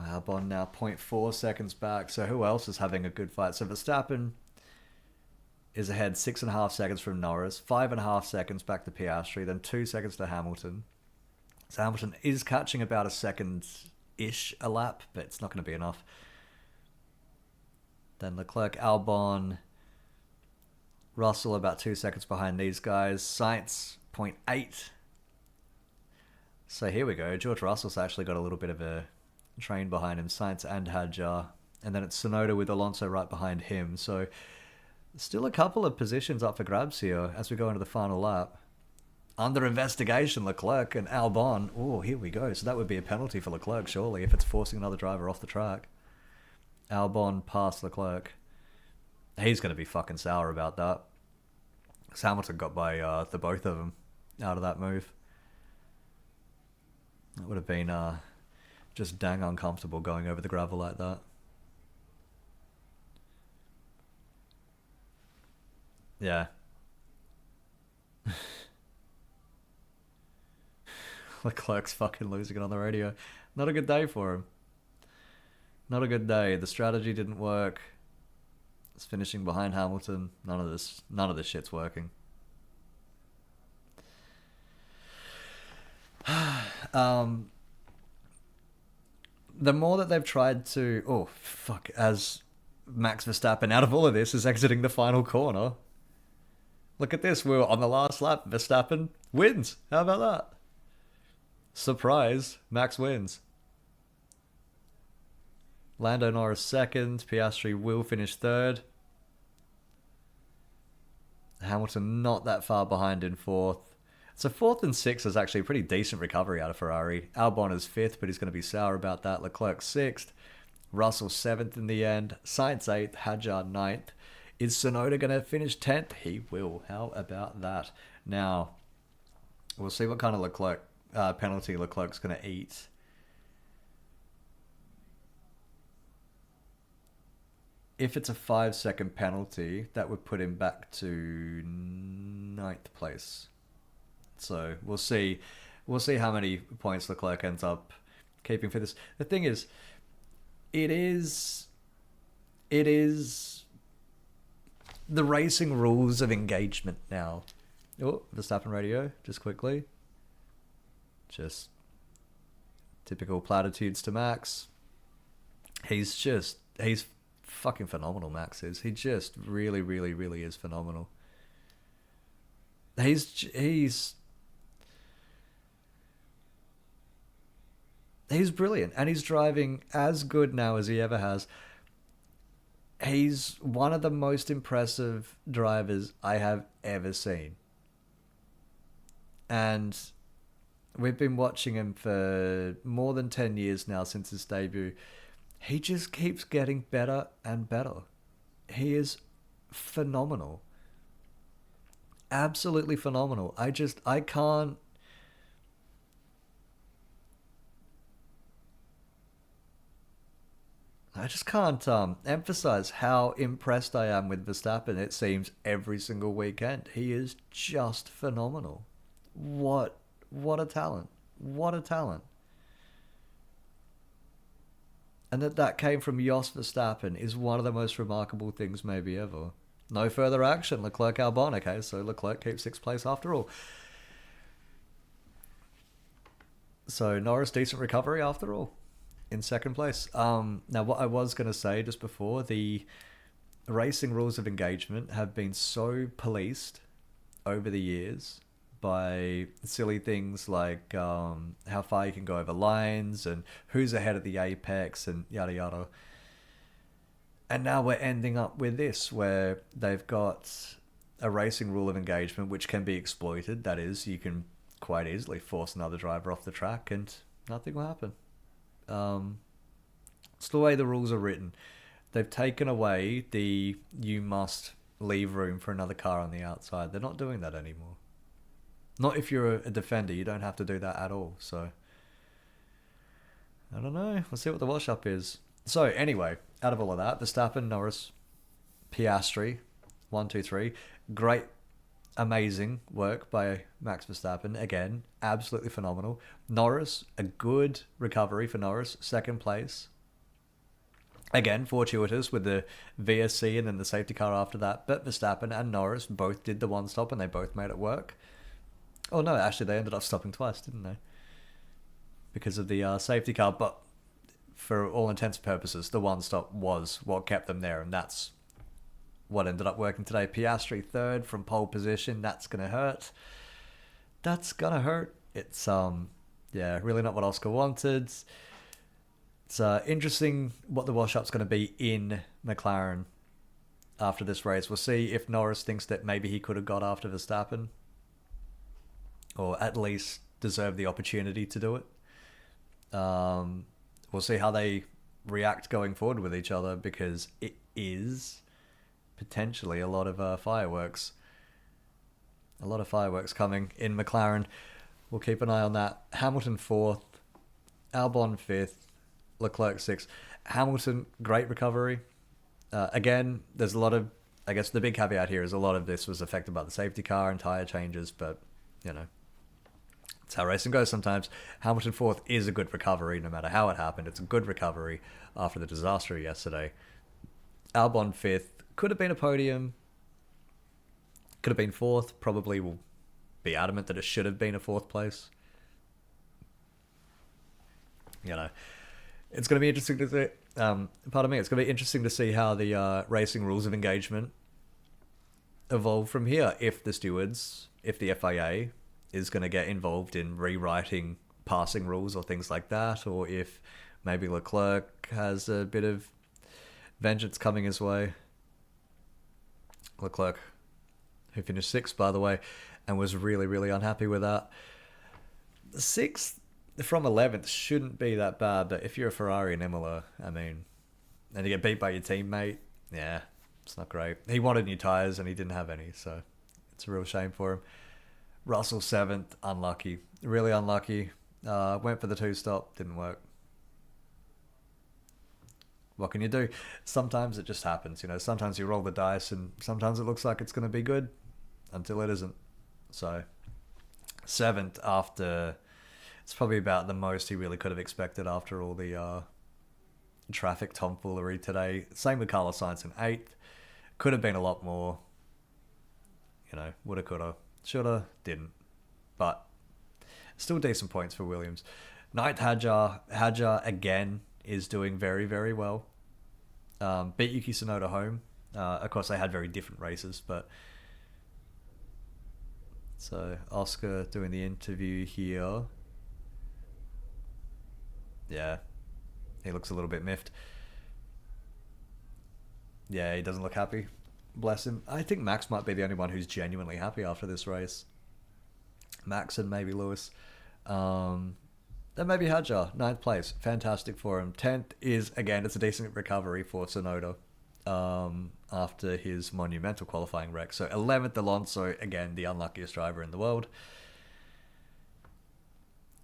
Albon now 0.4 seconds back. So who else is having a good fight? So Verstappen is ahead 6.5 seconds from Norris, 5.5 seconds back to Piastri, then 2 seconds to Hamilton. So Hamilton is catching about a second-ish a lap, but it's not going to be enough. Then Leclerc, Albon, Russell about 2 seconds behind these guys. Sainz 0.8. So here we go. George Russell's actually got a little bit of a train behind him, Sainz and Hadjar, and then it's Tsunoda with Alonso right behind him. So still a couple of positions up for grabs here as we go into the final lap. Under investigation, Leclerc and Albon. Oh, here we go. So that would be a penalty for Leclerc, surely, if it's forcing another driver off the track. Albon past Leclerc. He's going to be fucking sour about that. Because Hamilton got by the both of them out of that move. That would have been just dang uncomfortable going over the gravel like that. Yeah. Leclerc's fucking losing it on the radio. Not a good day for him. Not a good day. The strategy didn't work. It's finishing behind Hamilton. None of this shit's working. um, the more that they've tried to, oh fuck, as Max Verstappen out of all of this is exiting the final corner. Look at this. We're on the last lap. Verstappen wins. How about that? Surprise. Max wins. Lando Norris second. Piastri will finish third. Hamilton not that far behind in fourth. So fourth and sixth is actually a pretty decent recovery out of Ferrari. Albon is fifth, but he's going to be sour about that. Leclerc sixth. Russell seventh in the end. Sainz eighth. Hadjar ninth. Is Tsunoda going to finish 10th? He will. How about that? Now, we'll see what kind of Leclerc penalty Leclerc's going to eat. If it's a 5-second penalty, that would put him back to ninth place. So we'll see. We'll see how many points Leclerc ends up keeping for this. The thing is, it is the racing rules of engagement now. Oh, Verstappen radio, just quickly. Just typical platitudes to Max. He's fucking phenomenal, Max is. He just really, really, really is phenomenal. He's brilliant, and he's driving as good now as he ever has. He's one of the most impressive drivers I have ever seen. And we've been watching him for more than 10 years now since his debut. He just keeps getting better and better. He is phenomenal. Absolutely phenomenal. I can't... I just can't emphasize how impressed I am with Verstappen. It seems every single weekend. He is just phenomenal. What a talent. What a talent. And that came from Jos Verstappen is one of the most remarkable things maybe ever. No further action. Leclerc Albon. Okay, so Leclerc keeps 6th place after all. So Norris, decent recovery after all. In 2nd place. Now, what I was going to say just before, the racing rules of engagement have been so policed over the years by silly things like how far you can go over lines and who's ahead of the apex and yada yada. And now we're ending up with this, where they've got a racing rule of engagement which can be exploited. That is, you can quite easily force another driver off the track and nothing will happen. It's the way the rules are written. They've taken away the you must leave room for another car on the outside. They're not doing that anymore. Not if you're a defender. You don't have to do that at all. So, I don't know. We'll see what the wash-up is. So, anyway, out of all of that, Verstappen, Norris, Piastri, 1, 2, 3. Great, amazing work by Max Verstappen. Again, absolutely phenomenal. Norris, a good recovery for Norris. 2nd place. Again, fortuitous with the VSC and then the safety car after that. But Verstappen and Norris both did the one stop and they both made it work. Oh no, actually they ended up stopping twice, didn't they? Because of the safety car. But for all intents and purposes, the one stop was what kept them there, and that's what ended up working today. Piastri 3rd from pole position. That's going to hurt. That's going to hurt. It's, really not what Oscar wanted. It's interesting what the wash-up's going to be in McLaren after this race. We'll see if Norris thinks that maybe he could have got after Verstappen, or at least deserved the opportunity to do it. We'll see how they react going forward with each other, because it is potentially a lot of fireworks. A lot of fireworks coming in McLaren. We'll keep an eye on that. Hamilton 4th, Albon 5th, Leclerc 6th. Hamilton, great recovery. Again, there's a lot of I guess the big caveat here is a lot of this was affected by the safety car and tyre changes, but, you know, it's how racing goes sometimes. Hamilton fourth is a good recovery, no matter how it happened. It's a good recovery after the disaster yesterday. Albon fifth, could have been a podium, could have been fourth, probably will be adamant that it should have been a fourth place. You know, it's going to be interesting to see, pardon me, it's going to be interesting to see how the racing rules of engagement evolve from here. If the stewards, if the FIA is going to get involved in rewriting passing rules or things like that, or if maybe Leclerc has a bit of vengeance coming his way. Leclerc, who finished sixth, by the way, and was really, really unhappy with that. Sixth from 11th shouldn't be that bad, but if you're a Ferrari in Imola, I mean, and you get beat by your teammate, yeah, it's not great. He wanted new tyres and he didn't have any, so it's a real shame for him. Russell 7th, unlucky. Really unlucky. Went for the two-stop, didn't work. What can you do? Sometimes it just happens, you know. Sometimes you roll the dice and sometimes it looks like it's going to be good until it isn't. So, 7th after... It's probably about the most he really could have expected after all the traffic tomfoolery today. Same with Carlos Sainz in 8th. Could have been a lot more. You know, woulda, coulda, shoulda, didn't. But still decent points for Williams. 9th, Hadjar. Hadjar, again, is doing very, very well. Beat Yuki Tsunoda home. Of course, they had very different races, but... So, Oscar doing the interview here. Yeah, he looks a little bit miffed. Yeah, he doesn't look happy. Bless him. I think Max might be the only one who's genuinely happy after this race. Max and maybe Lewis. Then maybe Hadjar, 9th place. Fantastic for him. 10th is, again, it's a decent recovery for Tsunoda after his monumental qualifying wreck. So 11th, Alonso, again, the unluckiest driver in the world.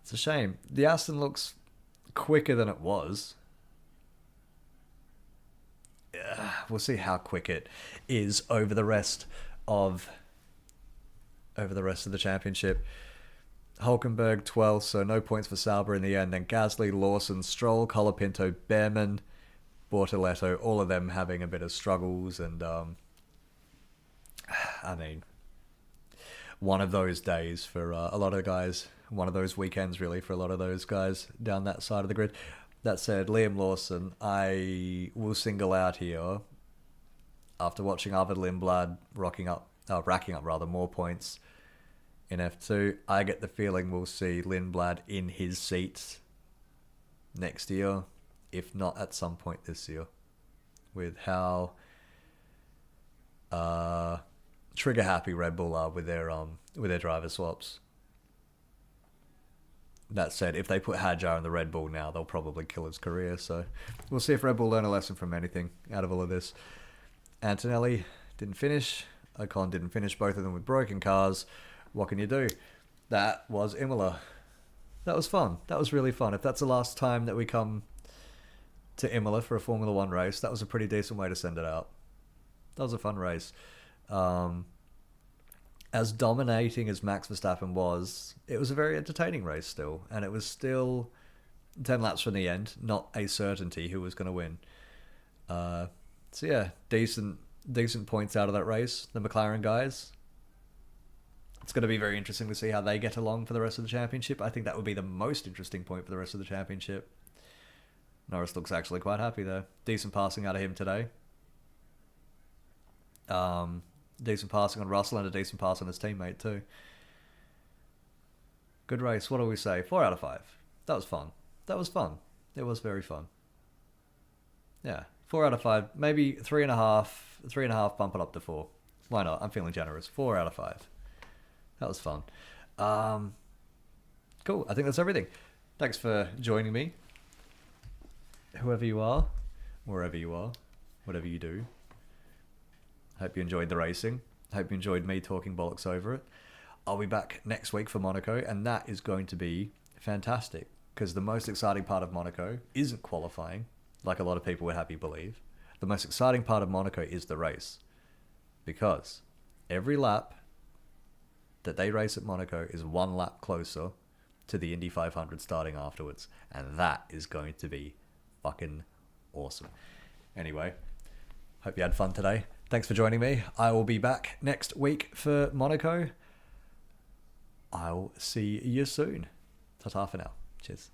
It's a shame. The Aston looks quicker than it was. We'll see how quick it is over the rest of the championship. Hulkenberg 12th, so no points for Sauber in the end. Then Gasly, Lawson, Stroll, Colapinto, Behrman, Bortoletto, all of them having a bit of struggles. And I mean, one of those days for a lot of guys. One of those weekends, really, for a lot of those guys down that side of the grid. That said, Liam Lawson, I will single out here, after watching Arvid Lindblad racking up more points in F2, I get the feeling we'll see Lindblad in his seat next year, if not at some point this year, with how trigger happy Red Bull are with their driver swaps. That said, if they put Hadjar in the Red Bull now, they'll probably kill his career. So we'll see if Red Bull learn a lesson from anything out of all of this. Antonelli didn't finish. Ocon didn't finish. Both of them with broken cars. What can you do? That was Imola. That was fun. That was really fun. If that's the last time that we come to Imola for a Formula 1 race, that was a pretty decent way to send it out. That was a fun race. As dominating as Max Verstappen was, it was a very entertaining race still. And it was still 10 laps from the end, not a certainty who was going to win. So yeah, decent points out of that race. The McLaren guys, it's going to be very interesting to see how they get along for the rest of the championship. I think that would be the most interesting point for the rest of the championship. Norris looks actually quite happy though. Decent passing out of him today. Decent passing on Russell and a decent pass on his teammate too. Good race. What do we say? 4 out of 5. That was fun. It was very fun. Yeah, 4 out of 5. Maybe 3.5. 3.5. Bump it up to 4. Why not? I'm feeling generous. 4 out of 5. That was fun. Cool. I think that's everything. Thanks for joining me. Whoever you are, wherever you are, whatever you do. Hope you enjoyed the racing. Hope you enjoyed me talking bollocks over it. I'll be back next week for Monaco, and that is going to be fantastic, because the most exciting part of Monaco isn't qualifying, like a lot of people would have you believe. The most exciting part of Monaco is the race. because every lap that they race at Monaco is one lap closer to the Indy 500 starting afterwards, and that is going to be fucking awesome. Anyway, hope you had fun today. Thanks for joining me. I will be back next week for Monaco. I'll see you soon. Ta-ta for now. Cheers.